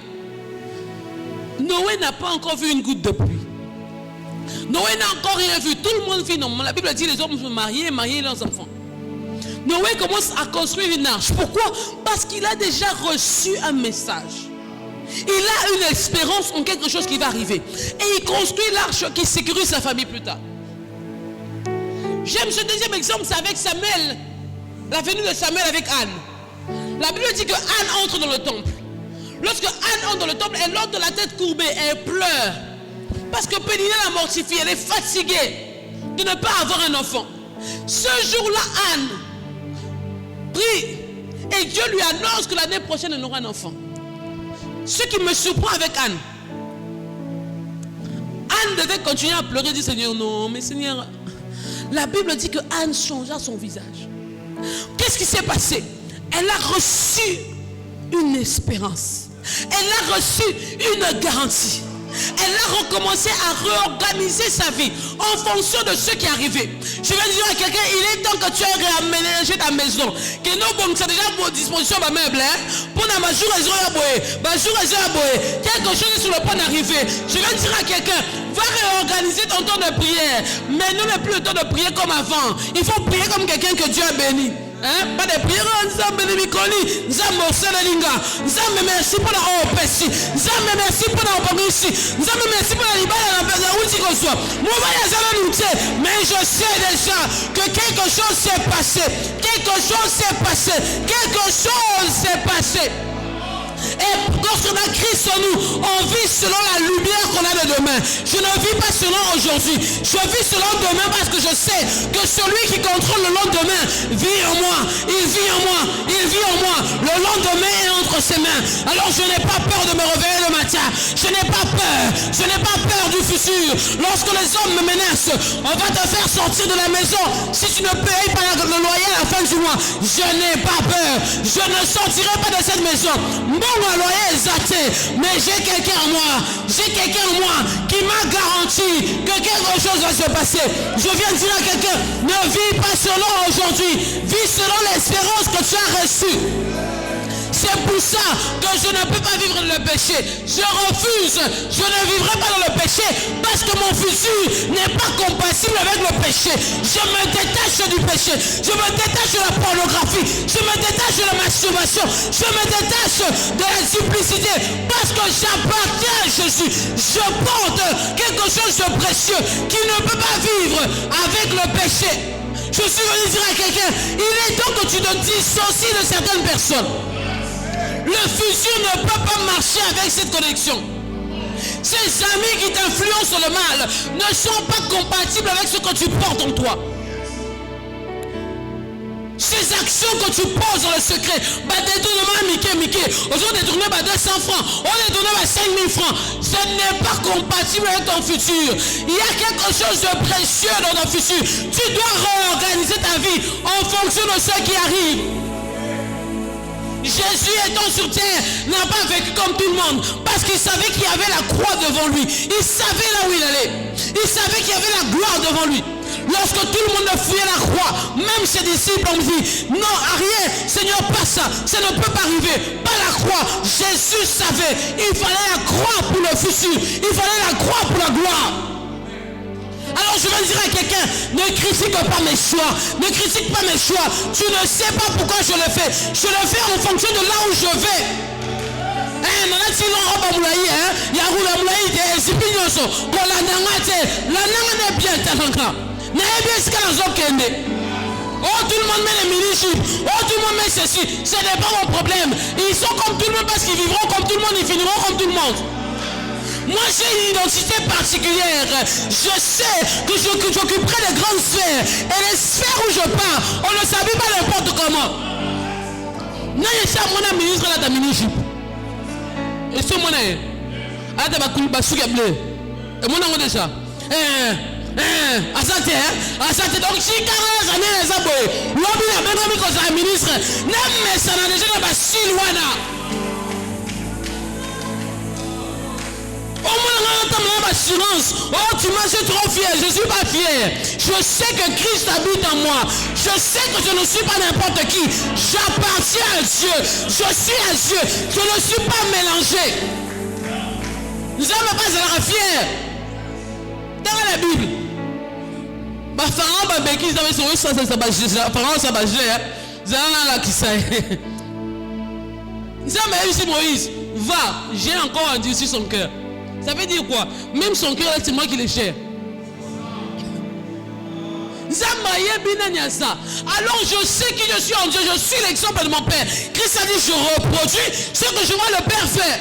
Speaker 1: Noé n'a pas encore vu une goutte de pluie. Noé n'a encore rien vu. Tout le monde vit normalement. La Bible dit les hommes se marient, marier leurs enfants. Noé commence à construire une arche. Pourquoi? Parce qu'il a déjà reçu un message. Il a une espérance en quelque chose qui va arriver. Et il construit l'arche qui sécurise sa famille plus tard. J'aime ce deuxième exemple, c'est avec Samuel. La venue de Samuel avec Anne. La Bible dit que Anne entre dans le temple. Lorsque Anne entre dans le temple, elle entre la tête courbée, elle pleure. Parce que Péninnée l'a mortifiée, elle est fatiguée de ne pas avoir un enfant. Ce jour-là, Anne prie et Dieu lui annonce que l'année prochaine elle aura un enfant. Ce qui me surprend avec Anne, Anne devait continuer à pleurer, dit Seigneur, non, mais Seigneur, la Bible dit que Anne changea son visage. Qu'est-ce qui s'est passé? Elle a reçu une espérance. Elle a reçu une garantie. Elle a recommencé à réorganiser sa vie en fonction de ce qui est arrivé. Je vais dire à quelqu'un, il est temps que tu aies réaménagé ta maison. Que non, bon, c'est déjà à disposition de meuble. Pour ma jour, quelque chose est sur le point d'arriver. Je vais dire à quelqu'un, va réorganiser ton temps de prière. Mais nous n'est plus le temps de prier comme avant. Il faut prier comme quelqu'un que Dieu a béni. Pas de prière, Nzambe de Mikoli, Nzambe Oselinga, Nzambe merci pour la opesi, Nzambe merci pour la opamisi, Nzambe merci pour la libala de la route qu'on soit. Mais je sais déjà que quelque chose s'est passé, quelque chose s'est passé, quelque chose s'est passé. Et lorsqu'on a Christ en nous, on vit selon la lumière qu'on a de demain. Je ne vis pas selon aujourd'hui. Je vis selon demain parce que je sais que celui qui contrôle le lendemain vit en moi. Il vit en moi. Il vit en moi. Le lendemain est entre ses mains. Alors je n'ai pas peur de me réveiller le matin. Je n'ai pas peur. Je n'ai pas peur du futur. Lorsque les hommes me menacent, on va te faire sortir de la maison si tu ne payes pas le loyer à la fin du mois. Je n'ai pas peur. Je ne sortirai pas de cette maison. Mon loyer est athée, mais j'ai quelqu'un en moi. J'ai quelqu'un en moi qui m'a garanti que quelque chose va se passer. Je viens de dire à quelqu'un, ne vis pas selon aujourd'hui, vis selon l'espérance que tu as reçue. C'est pour ça que je ne peux pas vivre dans le péché. Je refuse. Je ne vivrai pas dans le péché parce que mon futur n'est pas compatible avec le péché. Je me détache du péché. Je me détache de la pornographie. Je me détache de la masturbation. Je me détache de la simplicité parce que j'appartiens à Jésus. Je porte quelque chose de précieux qui ne peut pas vivre avec le péché. Je suis venu dire à quelqu'un, il est temps que tu te dissocies de certaines personnes. Le futur ne peut pas marcher avec cette connexion. Ces amis qui t'influencent le mal ne sont pas compatibles avec ce que tu portes en toi. Ces actions que tu poses dans le secret, on détourne 200 francs, on détourne 5000 francs, ce n'est pas compatible avec ton futur. Il y a quelque chose de précieux dans ton futur. Tu dois réorganiser ta vie en fonction de ce qui arrive. Jésus étant sur terre n'a pas vécu comme tout le monde parce qu'il savait qu'il y avait la croix devant lui. Il savait là où il allait. Il savait qu'il y avait la gloire devant lui. Lorsque tout le monde fouillait la croix, même ses disciples ont dit non, rien, Seigneur, pas ça, ça ne peut pas arriver, pas la croix. Jésus savait, il fallait la croix pour le futur, il fallait la croix pour la gloire. Alors je vais dire à quelqu'un, ne critique pas mes choix, ne critique pas mes choix. Tu ne sais pas pourquoi je le fais. Je le fais en fonction de là où je vais. Oh, tout le monde met les mini-jupes. Oh, tout le monde met ceci. Ce n'est pas mon problème. Ils sont comme tout le monde parce qu'ils vivront comme tout le monde. Ils finiront comme tout le monde. Moi j'ai une identité particulière. Je sais que j'occuperai les grandes sphères. Et les sphères où je pars, on ne s'habille pas n'importe comment. Non, je suis à mon ministre là, ta mini-jupe. Et ce mon est. Ah, t'as pas souki bleu. Et mon nom déjà. Asante. Donc si 40 années les aboyés. L'homme il a même mis comme un ministre. Nem mais ça n'a déjà pas si loin là. Au moins, assurance. Oh, tu m'as dit trop fier. Je ne suis pas fier. Je sais que Christ habite en moi. Je sais que je ne suis pas n'importe qui. J'appartiens à Dieu. Je suis à Dieu. Je ne suis pas mélangé. Nous n'avons pas à la fier. Dans la Bible, Pharaon babeki ils avaient sauvé ça Pharaon ça bagé zana la kisaï. Ça m'a dit Moïse, va, j'ai encore endurci son cœur. Ça veut dire quoi? Même son cœur, c'est moi qui le cherche. Alors je sais qui je suis en Dieu, je suis l'exemple de mon Père. Christ a dit, je reproduis ce que je vois le Père faire.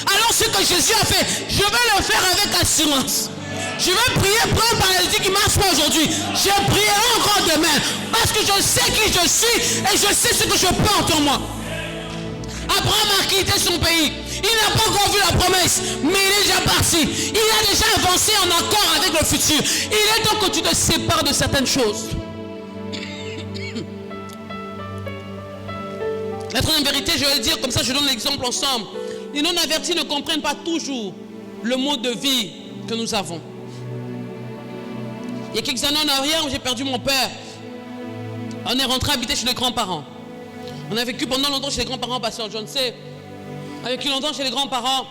Speaker 1: Alors ce que Jésus a fait, je vais le faire avec assurance. Je vais prier pour un paralytique qui ne marche pas aujourd'hui. Je prierai encore demain. Parce que je sais qui je suis et je sais ce que je porte en moi. Abraham a quitté son pays. Il n'a pas encore vu la promesse, mais il est déjà parti. Il a déjà avancé en accord avec le futur. Il est temps que tu te sépares de certaines choses. La troisième vérité, je vais le dire comme ça, je donne l'exemple ensemble. Les non-avertis ne comprennent pas toujours le mode de vie que nous avons. Il y a quelques années en arrière où j'ai perdu mon père. On est rentré habiter chez les grands-parents. On a vécu pendant longtemps chez les grands-parents, pasteur John C. On a vécu longtemps chez les grands-parents.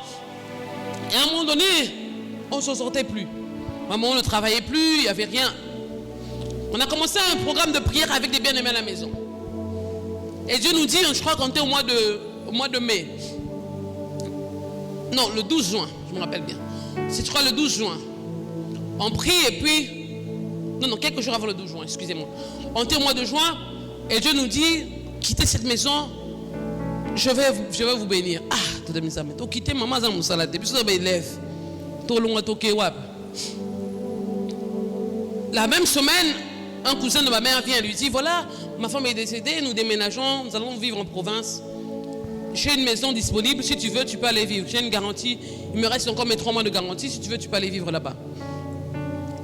Speaker 1: Et à un moment donné, on ne s'en sortait plus. Maman ne travaillait plus, il n'y avait rien. On a commencé un programme de prière avec des bien-aimés à la maison. Et Dieu nous dit, je crois qu'on était au mois de mai. Non, le 12 juin, je me rappelle bien. C'est je crois le 12 juin. On prie et puis... Non, quelques jours avant le 12 juin, excusez-moi. On était au mois de juin et Dieu nous dit, quittez cette maison, je vais vous bénir. Ah, tu as mis ça. Tu quittes maman dans mon salade, puis ça va élève. La même semaine, un cousin de ma mère vient et lui dit, voilà, ma femme est décédée, nous déménageons, nous allons vivre en province. J'ai une maison disponible, si tu veux, tu peux aller vivre. J'ai une garantie, il me reste encore mes 3 mois de garantie, si tu veux, tu peux aller vivre là-bas.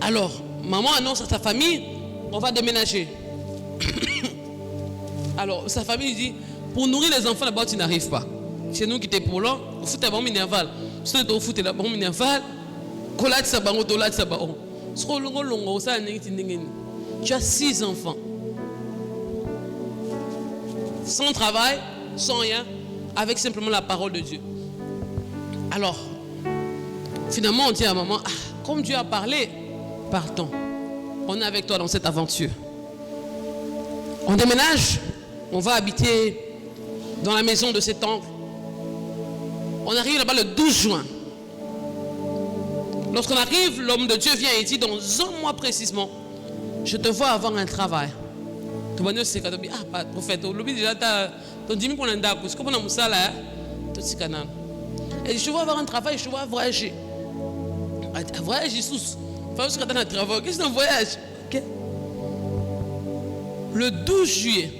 Speaker 1: Alors, maman annonce à sa famille, on va déménager. Alors, sa famille dit, pour nourrir les enfants là-bas, tu n'arrives pas. Chez nous qui étaient pour l'an, au foot, bon minerval. Si tu es au foot, tu es bon minerval. Tu as 6 enfants. Sans travail, sans rien, avec simplement la parole de Dieu. Alors, finalement, on dit à maman, ah, comme Dieu a parlé, partons. On est avec toi dans cette aventure. On déménage, on va habiter dans la maison de cet oncle. On arrive là-bas le 12 juin. Lorsqu'on arrive, l'homme de Dieu vient et dit, dans 1 mois précisément, je te vois avoir un travail. Tu vas dire, c'est quand tu dis, ah, prophète, tu déjà, tu dis, pour l'enda, parce que pour nous, ça là, tout ce canal. Et je te vois avoir un travail, je te vois voyager. Voyage, Jésus. Parce que tu as un travail, qu'est-ce que c'est un voyage? Okay. Le 12 juillet,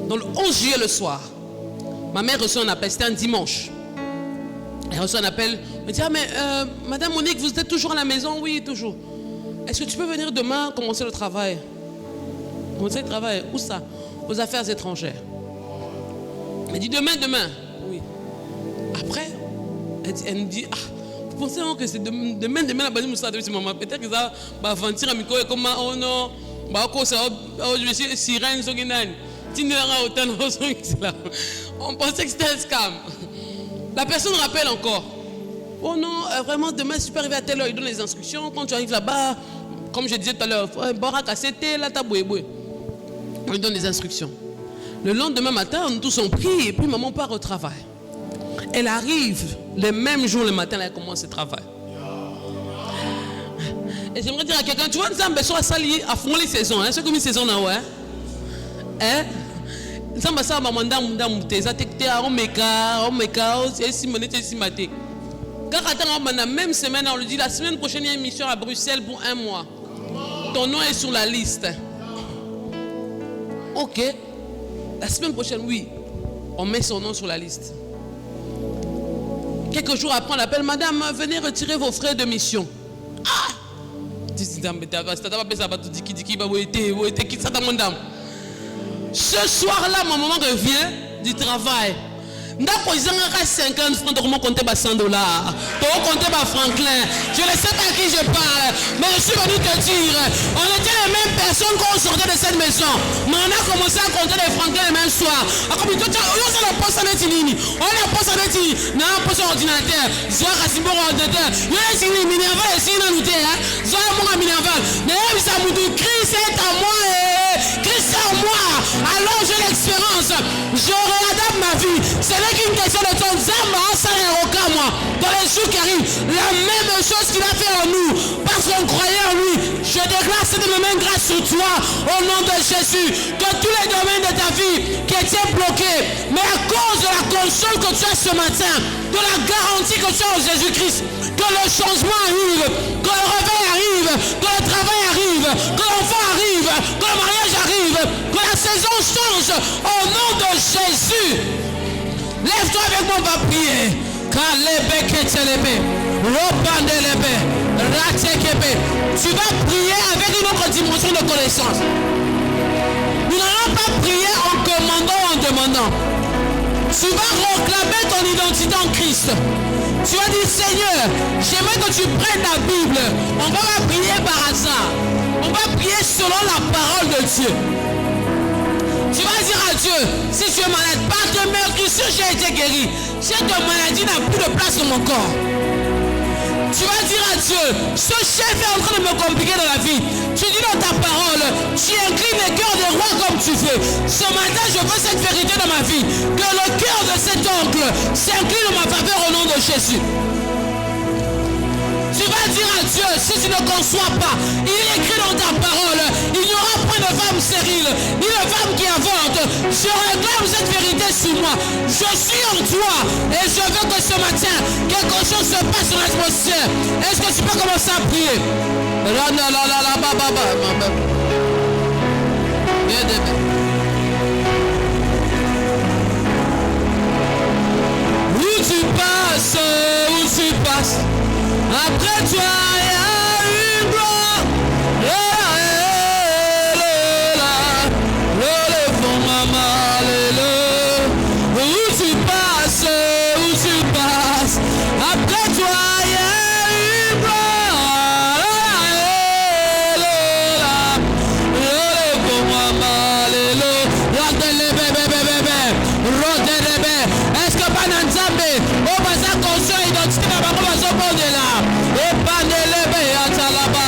Speaker 1: donc le 11 juillet le soir, ma mère reçoit un appel, c'était un dimanche. Elle reçoit un appel, elle me dit, ah mais Madame Monique, vous êtes toujours à la maison? Oui, toujours. Est-ce que tu peux venir demain commencer le travail? Commencer le travail, où ça? Aux affaires étrangères. Elle dit, demain. Oui. Après, elle me dit, ah, vous pensez que c'est demain, la base de c'est maman. Peut-être que ça va aventir à Miko et comme, oh non, je suis sirène, on pensait que c'était un scam. La personne rappelle encore. Oh non, vraiment, demain, si tu peux arriver à telle heure, il donne les instructions. Quand tu arrives là-bas, comme je disais tout à l'heure, on lui donne les instructions. Le lendemain matin, nous tous on prie et puis maman part au travail. Elle arrive le même jour, le matin, elle commence le travail. Et j'aimerais dire à quelqu'un, tu vois, nous avons besoin de s'allier à fond les saisons. C'est comme une saison là, ouais. Hein? Nous avons besoin de la même semaine, on lui dit la semaine prochaine, il y a une mission à Bruxelles pour 1 mois. Ton nom est sur la liste. Ok. La semaine prochaine, oui. On met son nom sur la liste. Quelques jours après, on appelle, madame, venez retirer vos frais de mission. Ah! Ce soir-là, mon maman revient du travail. Ndako izanga 50 francs, comment compter 100 dollars. Comment compter Franklin. Je ne sais pas à qui je parle, mais je suis venu te dire, on était les mêmes personnes quand on sortait de cette maison. Mais on a commencé à compter les Franklin le même soir. On a poste à Netinini. On a poste à Netinini. On a poste ordinateur. Zoa Kasimbo ordinateur. Il y a des Minerval et Sina Nouté. Zoa Moura Minerval. Mais ça me dit, Christ est à moi. Christ est en moi. Alors j'ai l'expérience. Je réadapte ma vie. Ce n'est qu'une question de temps. Zamba, ça n'est aucun moi. Dans les jours qui arrivent, la même chose qu'il a fait en nous. Parce qu'on croyait en lui. Je déclare cette même grâce sur toi. Au nom de Jésus. Que tous les domaines de ta vie qui étaient bloqués. Mais à cause de la console que tu as ce matin. De la garantie que tu as en Jésus-Christ. Que le changement arrive. Que le réveil arrive. Que le travail arrive. Que l'enfant arrive. Que le mariage arrive. Que la saison change. Au nom de Jésus. Lève-toi avec moi, on va prier. Tu vas prier avec une autre dimension de connaissance. Nous n'allons pas prier en commandant ou en demandant. Tu vas proclamer ton identité en Christ. Tu vas dire, Seigneur, j'aimerais que tu prennes ta Bible. On va pas prier par hasard. On va prier selon la parole de Dieu. Tu vas dire à Dieu, si tu es malade, par tes meurtrissures, j'ai été guéri. Cette maladie n'a plus de place dans mon corps. Tu vas dire à Dieu, ce chef est en train de me compliquer dans la vie. Tu dis dans ta parole, tu inclines les cœurs des rois comme tu veux. Ce matin, je veux cette vérité dans ma vie. Que le cœur de cet oncle s'incline en ma faveur au nom de Jésus. Tu vas dire à Dieu, si tu ne conçois pas, il est écrit dans ta parole, il n'y aura point de femme stérile, ni de femme qui avorte. Je réclame cette vérité sur moi. Je suis en toi et je veux que ce matin, quelque chose se passe dans l'atmosphère. Est-ce que tu peux commencer à prier? Où tu passes, après toi, il y a une gloire. Où tu passes, après toi, il y a une gloire. Est-ce que Bananzambe, au bazar conscient identité dans ma maison de là? Et Banelebe Atalaba,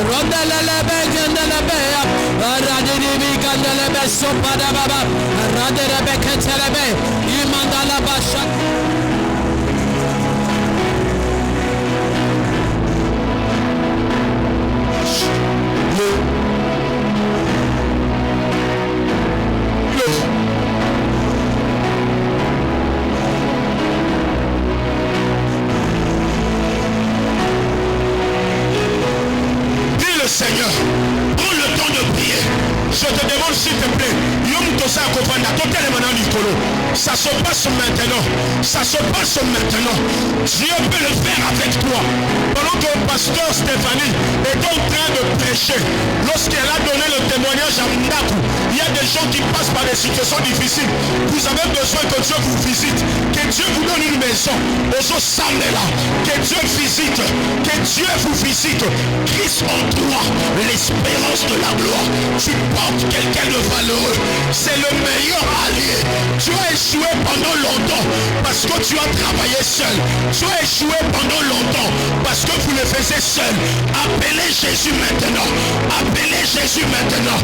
Speaker 1: Rondelebe, Gandelebe, Radinibi, Gandelebe, Sopadababa, Radelebe, Ketelebe, Imandalaba,
Speaker 2: Seigneur, prends le temps de prier. Je te demande s'il te plaît, ça se passe maintenant. Ça se passe maintenant. Dieu peut le faire avec toi. Pendant que le pasteur Stéphanie est en train de prêcher, lorsqu'elle a donné le témoignage à Ndaku, il y a des gens qui passent par des situations difficiles. Vous avez besoin que Dieu vous visite, que Dieu vous donne une maison. Que Dieu visite, que Dieu vous visite. Christ en toi, l'espérance de la gloire. Tu portes quelqu'un de valeureux. C'est le meilleur allié. Tu as échoué pendant longtemps parce que tu as travaillé seul. Tu as échoué pendant longtemps parce que vous le faisiez seul. Appelez Jésus maintenant. Appelez Jésus maintenant.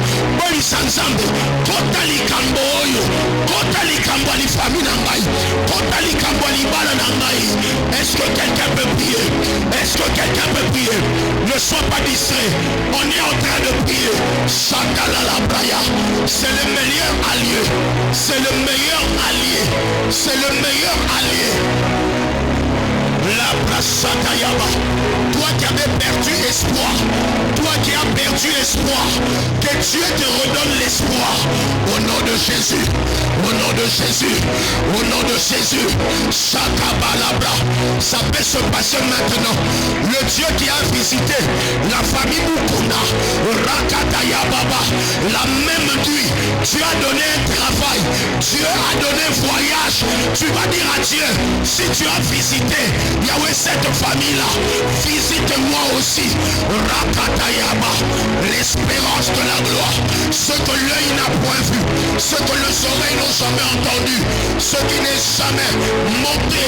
Speaker 2: Est-ce que quelqu'un peut prier? Est-ce que quelqu'un peut prier? Ne sois pas distrait. On est en train de prier. C'est le meilleur allié. C'est le meilleur allié. C'est le meilleur allié. La Brasatayaba. Toi qui avais perdu espoir. Toi qui as perdu espoir. Que Dieu te redonne l'espoir. Au nom de Jésus. Au nom de Jésus. Au nom de Jésus. Shakabalabra. Ça peut se passer maintenant. Le Dieu qui a visité la famille Mukunda, Rakataya Baba, la même nuit, Dieu a donné un travail, Dieu a donné un voyage. Tu vas dire à Dieu, si tu as visité Yahweh cette famille-là, visite-moi aussi. Rakatayaba, l'espérance de la gloire, ce que l'œil n'a point vu, ce que les oreilles n'ont jamais entendu, ce qui n'est jamais monté,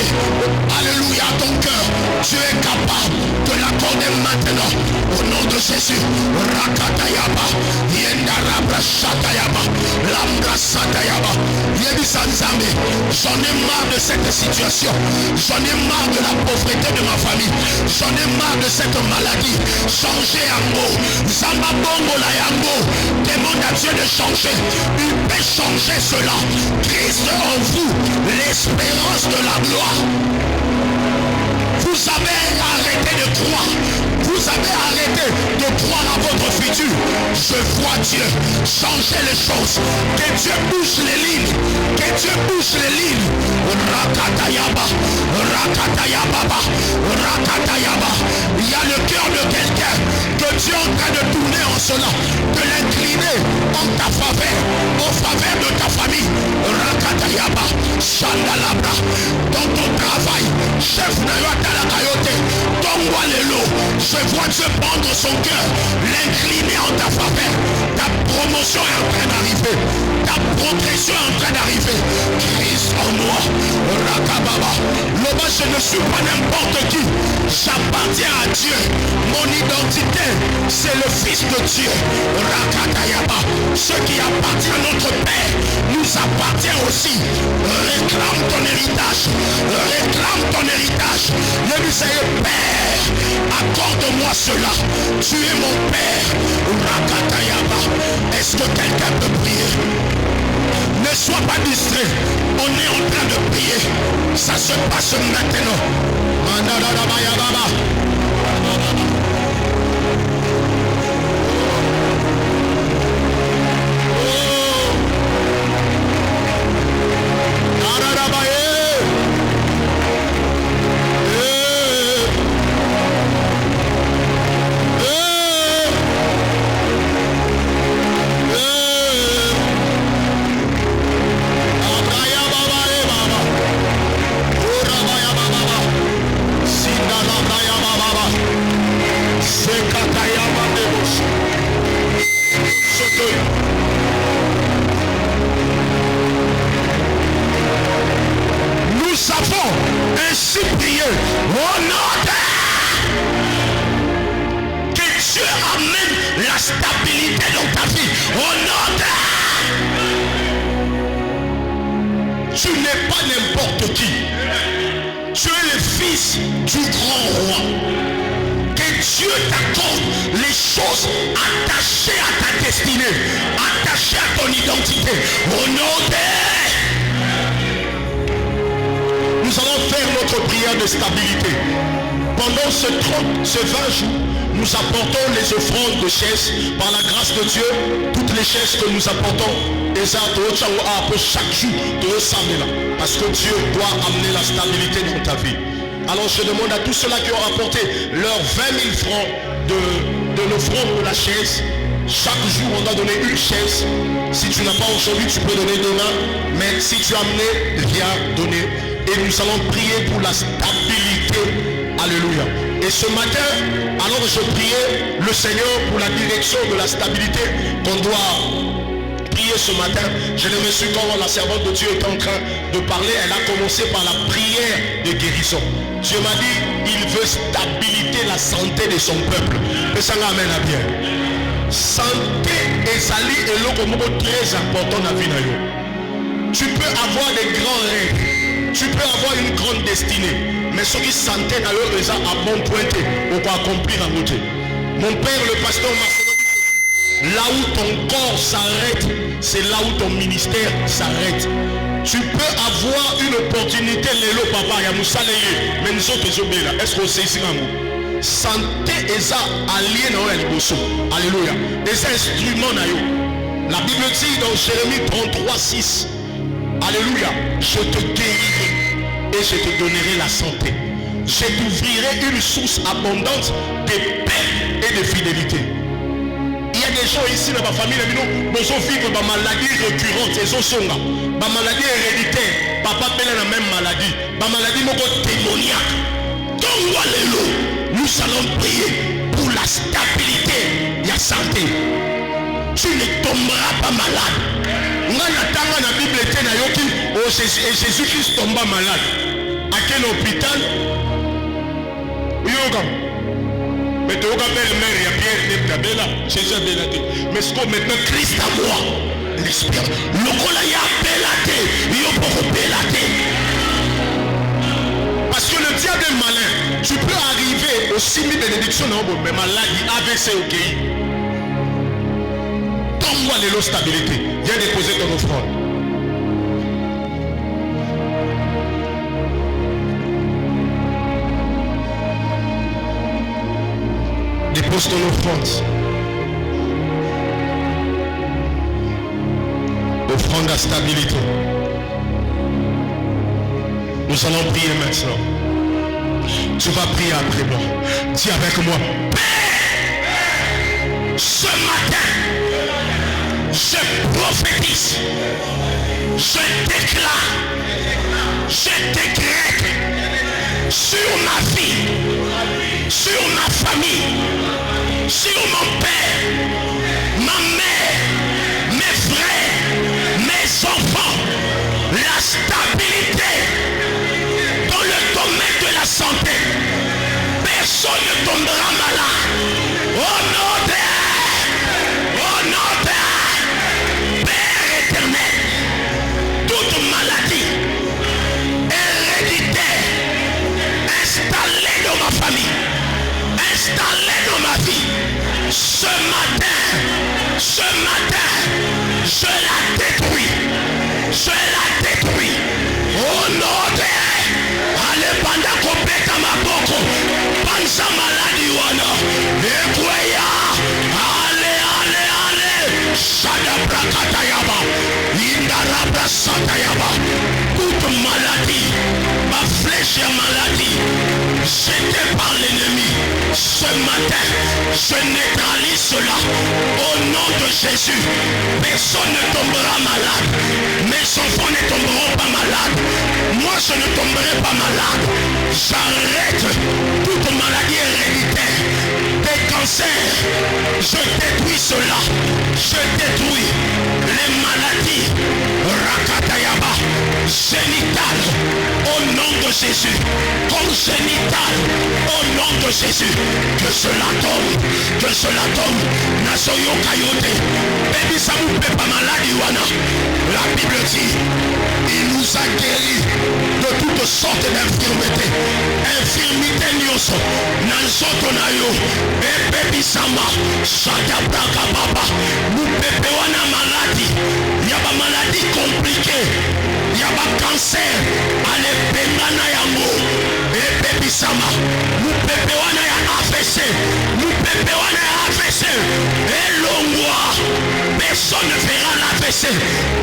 Speaker 2: alléluia, à ton cœur, Dieu est capable de l'accorder maintenant, au nom de Jésus. Rakatayaba, Yendarabra Shatayaba, Lambra Satayaba, Yebisanzame, j'en ai marre de cette situation, j'en ai marre de la pauvreté de ma famille, j'en ai marre de cette maladie. Changer un mot, Zamba Bongo la Yango, demande à Dieu de changer. Il peut changer cela. Christ en vous, l'espérance de la gloire. Vous avez arrêté de croire. Vous avez arrêté de croire à votre futur. Je vois Dieu changer les choses. Que Dieu bouge les lignes. Que Dieu bouge les lignes. Rakatayaba, Rakatayaba, Rakatayaba. Il y a le cœur de quelqu'un que Dieu est en train de tourner en cela, de l'incliner en ta faveur, en faveur de ta famille. Rakatayaba, Shandalabra. Dans ton travail, chef Nayotala Kayote, Tongwalelo, je vois Dieu prendre son cœur, l'incliner en ta faveur. Ta promotion est en train d'arriver. Ta progression est en train d'arriver. Christ en moi. Rakababa. Loba, je ne suis pas n'importe qui. J'appartiens à Dieu. Mon identité, c'est le Fils de Dieu. Rakatayaba. Ce qui appartient à notre Père nous appartient aussi. Réclame ton héritage. Réclame ton héritage. Ne lui sayez, Père, accorde-moi cela. Tu es mon Père. Rakatayaba. Est-ce que quelqu'un peut prier? Ne sois pas distrait. On est en train de prier. Ça se passe maintenant. Nous avons ainsi prié au nom de que Dieu amène la stabilité dans ta vie. Au nom de tu n'es pas n'importe qui. Tu es le fils du grand roi. Que Dieu t'accorde les choses attachées à ta destinée, attachées à ton identité. Au nom de nous allons faire notre prière de stabilité. Pendant ce 20 jours, nous apportons les offrandes de chaises. Par la grâce de Dieu, toutes les chaises que nous apportons, chaque jour, parce que Dieu doit amener la stabilité dans ta vie. Alors je demande à tous ceux-là qui ont apporté leurs 20 000 francs de l'offrande de la chaise. Chaque jour, on doit donner une chaise. Si tu n'as pas aujourd'hui, tu peux donner demain. Mais si tu as amené, viens donner. Et nous allons prier pour la stabilité. Alléluia. Et ce matin, alors je priais le Seigneur pour la direction de la stabilité qu'on doit prier ce matin. Je ne me suis quand la servante de Dieu était en train de parler, elle a commencé par la prière de guérison. Dieu m'a dit, il veut stabiliser la santé de son peuple. Et ça m'amène à bien. Santé et sali est le très important dans la vie. Tu peux avoir des grands rêves, tu peux avoir une grande destinée, mais ce qui santé dans eux est à bon pointé, on va accomplir en côté. Mon père, le pasteur m'a là où ton corps s'arrête, c'est là où ton ministère s'arrête. Tu peux avoir une opportunité, lélo papa, ya moussaleye, mais nous autres là. Est-ce qu'on sait ici un santé est ça allié dans les bosso. Alléluia. Et c'est instrument na yo. La Bible dit dans Jérémie 33:6. Alléluia. Je te guérirai et je te donnerai la santé. je t'ouvrirai une source abondante de paix et de fidélité. Il y a des gens ici dans ma famille, ils vivent des maladies récurrentes, ils ont des maladies héréditaires. Papa a la même maladie, des maladies démoniaques. Donc, nous allons prier pour la stabilité de la santé. Tu ne tomberas pas malade. Dans la Bible, Jésus-Christ tomba malade. À quel hôpital? Mais tu as belle-mère, il y a Pierre, Tabella, Jésus a bélaté. Mais ce qu'on maintenant, Christ à moi, l'esprit. Le cola y a bélaté, il y a beaucoup bélaté. Parce que le diable est malin. Tu peux arriver aux 6000 bénédictions, mais maladie, AVC, ok. Donne-moi les stabilité. Viens déposer ton offrande. Dépose ton offrande. Offrande à stabilité. Nous allons prier maintenant. Tu vas prier après moi. Dis avec moi. Père, ce matin, je prophétise, je déclare, je décrète sur ma vie, sur ma famille, sur mon père, ma mère, mes frères, mes enfants, la stabilité dans le domaine de la santé. Personne ne tombera malade. Au nom de Père éternel, toute maladie héréditaire installée dans ma famille, installée dans ma vie, ce matin, je la détruis. Je la détruis. Au nom de allez, banda kopeta maboko. Panza maladie wana. Ekweya. Allez. Shada brakata yaba. Indarabra sata yaba. Toute maladie, ma flèche à maladie, jetée par l'ennemi. Ce matin, je neutralise cela. Au nom de Jésus, personne ne tombera malade. Mes enfants ne tomberont pas malades. Moi, je ne tomberai pas malade. J'arrête toute maladie héréditaire. Des cancers, je détruis cela. Je détruis les maladies Rakatayaba, génitales, au nom de Jésus. Congénitales, au nom de Jésus. Que cela tombe, que cela tombe. Nasoyo Kayote, Baby Samou pas maladie wana. La Bible dit, il nous a guéris de toutes sortes d'infirmités. Infirmité nyoso, nansoto nayo, Baby Sama, Shadabraka Baba, nous pepe wana maladie. Yaba maladie compliquée, yaba cancer, ale pengana yango, Baby Sama, nous pepe wana ya AVC, nous pepe wana ya AVC, et l'ongwa, personne ne verra l'AVC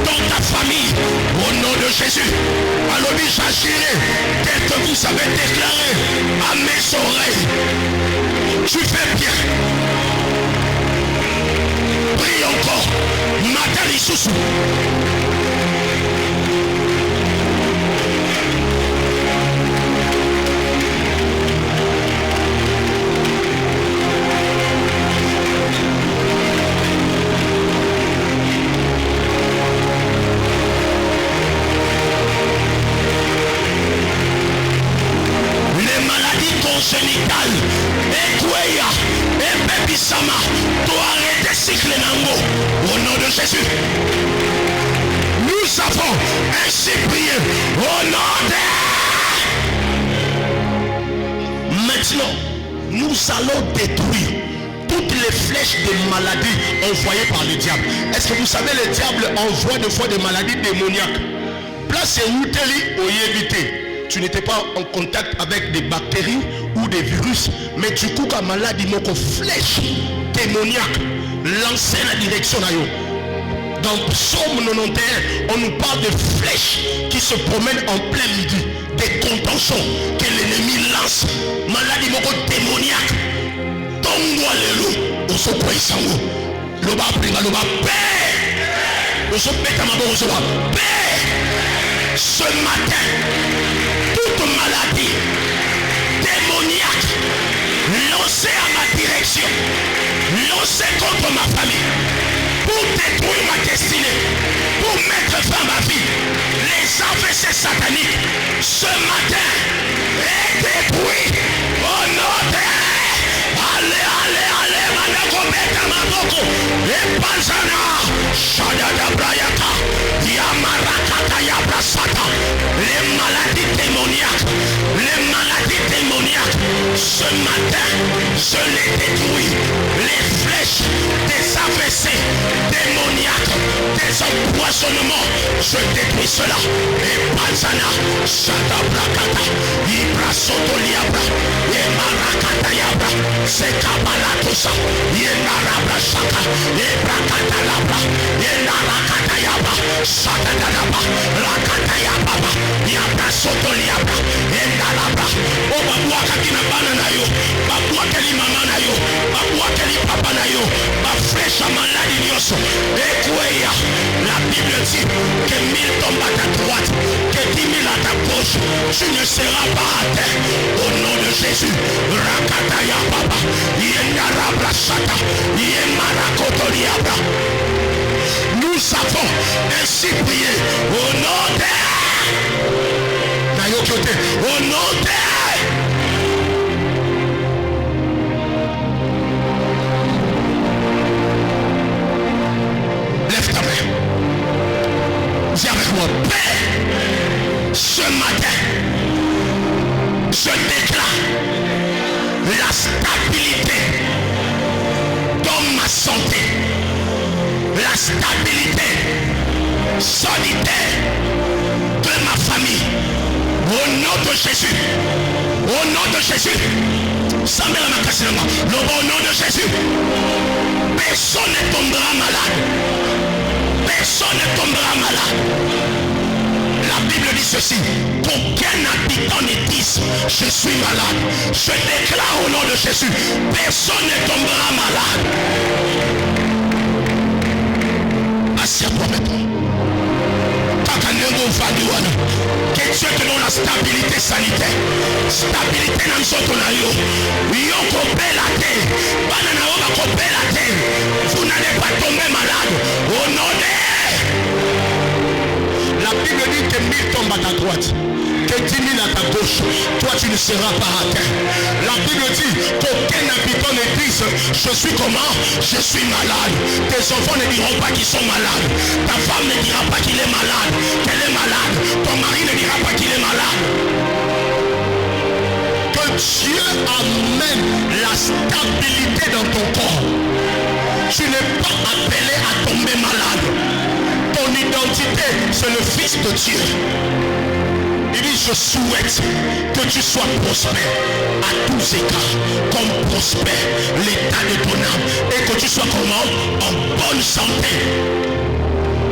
Speaker 2: dans ta famille, au nom de Jésus. Alors j'agirai tel que vous avez déclaré à mes oreilles. Tu fais bien. Prie encore. Matali Soussou. Congénitale, Ekweya, Ebebisama, doit arrêter cycle nango au nom de Jésus. Nous avons ainsi prié au nom de... Maintenant, nous allons détruire toutes les flèches de maladies envoyées par le diable. Est-ce que vous savez, le diable envoie des fois des maladies démoniaques? Place et Outeli au éviter. Tu n'étais pas en contact avec des bactéries ou des virus, mais du coup, la maladie, une flèche démoniaque lancée dans la direction d'ailleurs. Dans Psaume 91, on nous parle de flèches qui se promènent en plein midi, des contentions que l'ennemi lance maladie moko démoniaque tongwa lelo osoko isango loba pringa loba paix osopeta maboko soba paix ce matin toute maladie démoniaque lancée à ma direction, lancée contre ma famille pour détruire ma destinée, pour mettre fin à ma vie, les AVC sataniques ce matin est détruit au nom de allez manakobeta maboko epazana shadada brayaka yamarakata yabrasata les maladies démoniaques ce matin je les détruis, les flèches des AVC démoniaques, des empoisonnements, je détruis cela. Et Panzana, Shadabrakata, Ibra Sotoliabra, Yemarakata Yabra, Sekabalatosa, Yenarabra Shaka, Ebrakata Labra, Yenarakata Yabra, Shadadaba, Rakata Yababa, Yabra Sotoliabra, Yenarabra, Obabuaka Kinabana Nayo, Babuaka Limama Nayo, Babuaka Lipapa Nayo, Bafresh Amaladi Nyoso, Ekweya, la Bible dit que 1000 tombent à ta droite, que 10 000 à ta gauche, tu ne seras pas à terre. Au nom de Jésus, Rakataya Baba, Yenarabra Sata, Yemarakotoriabra. Nous avons ainsi prié au nom de Nayokote, au nom de lève ta main. Dis avec moi, Père, ce matin, je déclare la stabilité dans ma santé, la stabilité solitaire de ma famille. Au nom de Jésus, au nom de Jésus, au nom de Jésus, personne ne tombera malade. Personne ne tombera malade. La Bible dit ceci, qu'aucun habitant ne dise je suis malade. Je déclare au nom de Jésus, personne ne tombera malade. Assieds-toi maintenant. Que Dieu te donne la stabilité sanitaire. Stabilité dans le sotonayo. Vous n'allez pas tomber malade. Au nom de... La Bible dit que 1000 tombent à ta droite, que 10 000 à ta gauche. Toi tu ne seras pas à terre. La Bible dit qu'aucun habitant ne dise je suis comment? Je suis malade. Tes enfants ne diront pas qu'ils sont malades. Ta femme ne dira pas qu'il est malade, qu'elle est malade. Ton mari ne dira pas qu'il est malade. Que Dieu amène la stabilité dans ton corps. Tu n'es pas appelé à tomber malade. Ton identité, c'est le Fils de Dieu. Il dit, je souhaite que tu sois prospère à tous égards, comme prospère l'état de ton âme, et que tu sois comment? En bonne santé.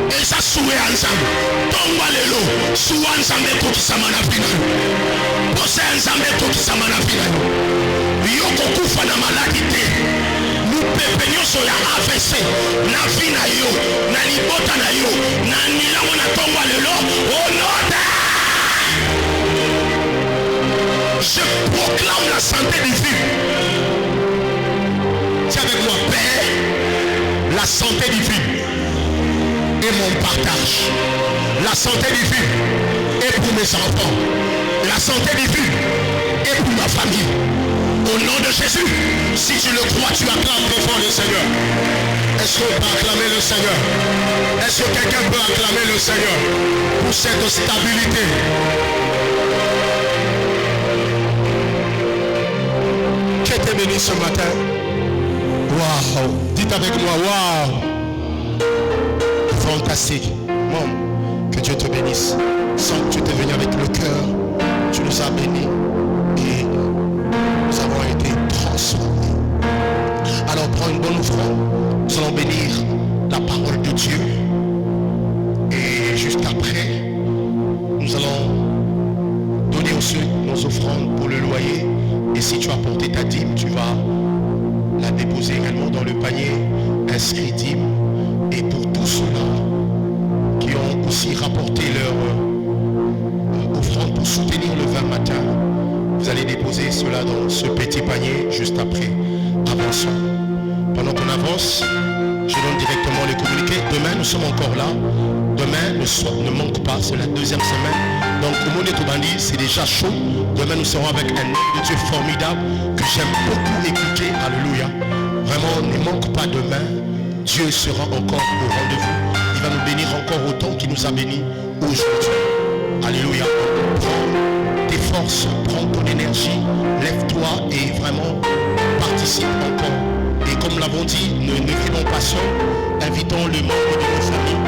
Speaker 2: Et ça souhait ensemble. Tomba lelo, soua ensemble qui s'amana final. Possé ensemble qui s'amana final. Yoko kufa na maladie. Nous pépenions sur la AVC. Na vie na yo, na libota na yo, na nila wana tomba lelo. Oh non! Je proclame la santé divine. Tiens avec moi, Père, la santé divine est mon partage. La santé divine est pour mes enfants. La santé divine est pour ma famille. Au nom de Jésus, si tu le crois, tu acclames très fort le Seigneur. Est-ce qu'on peut acclamer le Seigneur? Est-ce que quelqu'un peut acclamer le Seigneur pour cette stabilité? Que t'es béni ce matin. Waouh! Dites avec moi, waouh! Fantastique. Bon, que Dieu te bénisse. Sans que tu t'es venu avec le cœur, tu nous as bénis et nous avons été transformés. Alors prends une bonne offrande. Nous allons bénir la parole de Dieu. Et juste après, nous allons donner aussi nos offrandes pour le loyer Et si tu as porté ta dîme, tu vas la déposer également dans le panier inscrit dîme. Et pour tous ceux-là qui ont aussi rapporté leur offrande pour soutenir le vin matin, vous allez déposer cela dans ce petit panier juste après. Avançons. Pendant qu'on avance, je donne directement les communiqués. Demain, nous sommes encore là. Demain, le soir ne manque pas. C'est la deuxième semaine. Donc, au Monde Tobandi, c'est déjà chaud. Demain, nous serons avec un homme de Dieu formidable que j'aime beaucoup écouter. Alléluia. Vraiment, ne manque pas demain. Dieu sera encore au rendez-vous. Il va nous bénir encore autant qu'il nous a bénis aujourd'hui. Alléluia. Prends tes forces, prends ton énergie, lève-toi et vraiment participe encore. Et comme nous l'avons dit, ne venons pas seuls, invitons le membre de nos familles.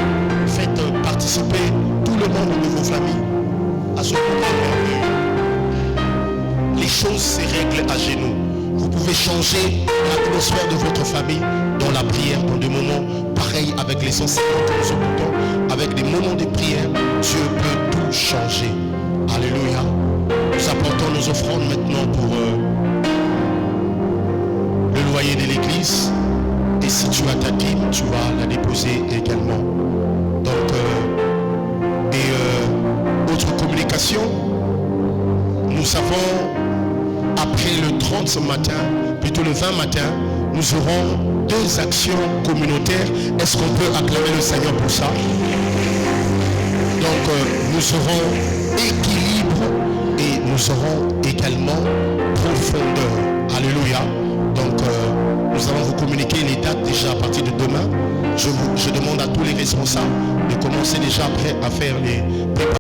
Speaker 2: Faites participer tout le membre de vos familles à ce moment merveilleux. Les choses se règlent à genoux. Vous pouvez changer l'atmosphère de votre famille dans la prière, dans des moments pareils avec les enseignements que nous écoutons, avec des moments de prière. Dieu peut tout changer. Alléluia. Nous apportons nos offrandes maintenant pour le loyer de l'église. Et si tu as ta dîme, tu vas la déposer également. Donc, autre communication, nous avons, après le 30 ce matin, plutôt le 20 matin, nous aurons 2 actions communautaires. Est-ce qu'on peut acclamer le Seigneur pour ça? Donc, nous aurons équilibre et nous aurons également profondeur. Alléluia. Donc, nous allons vous communiquer les dates déjà à partir de demain. Je demande à tous les responsables de commencer déjà après à faire les préparatifs.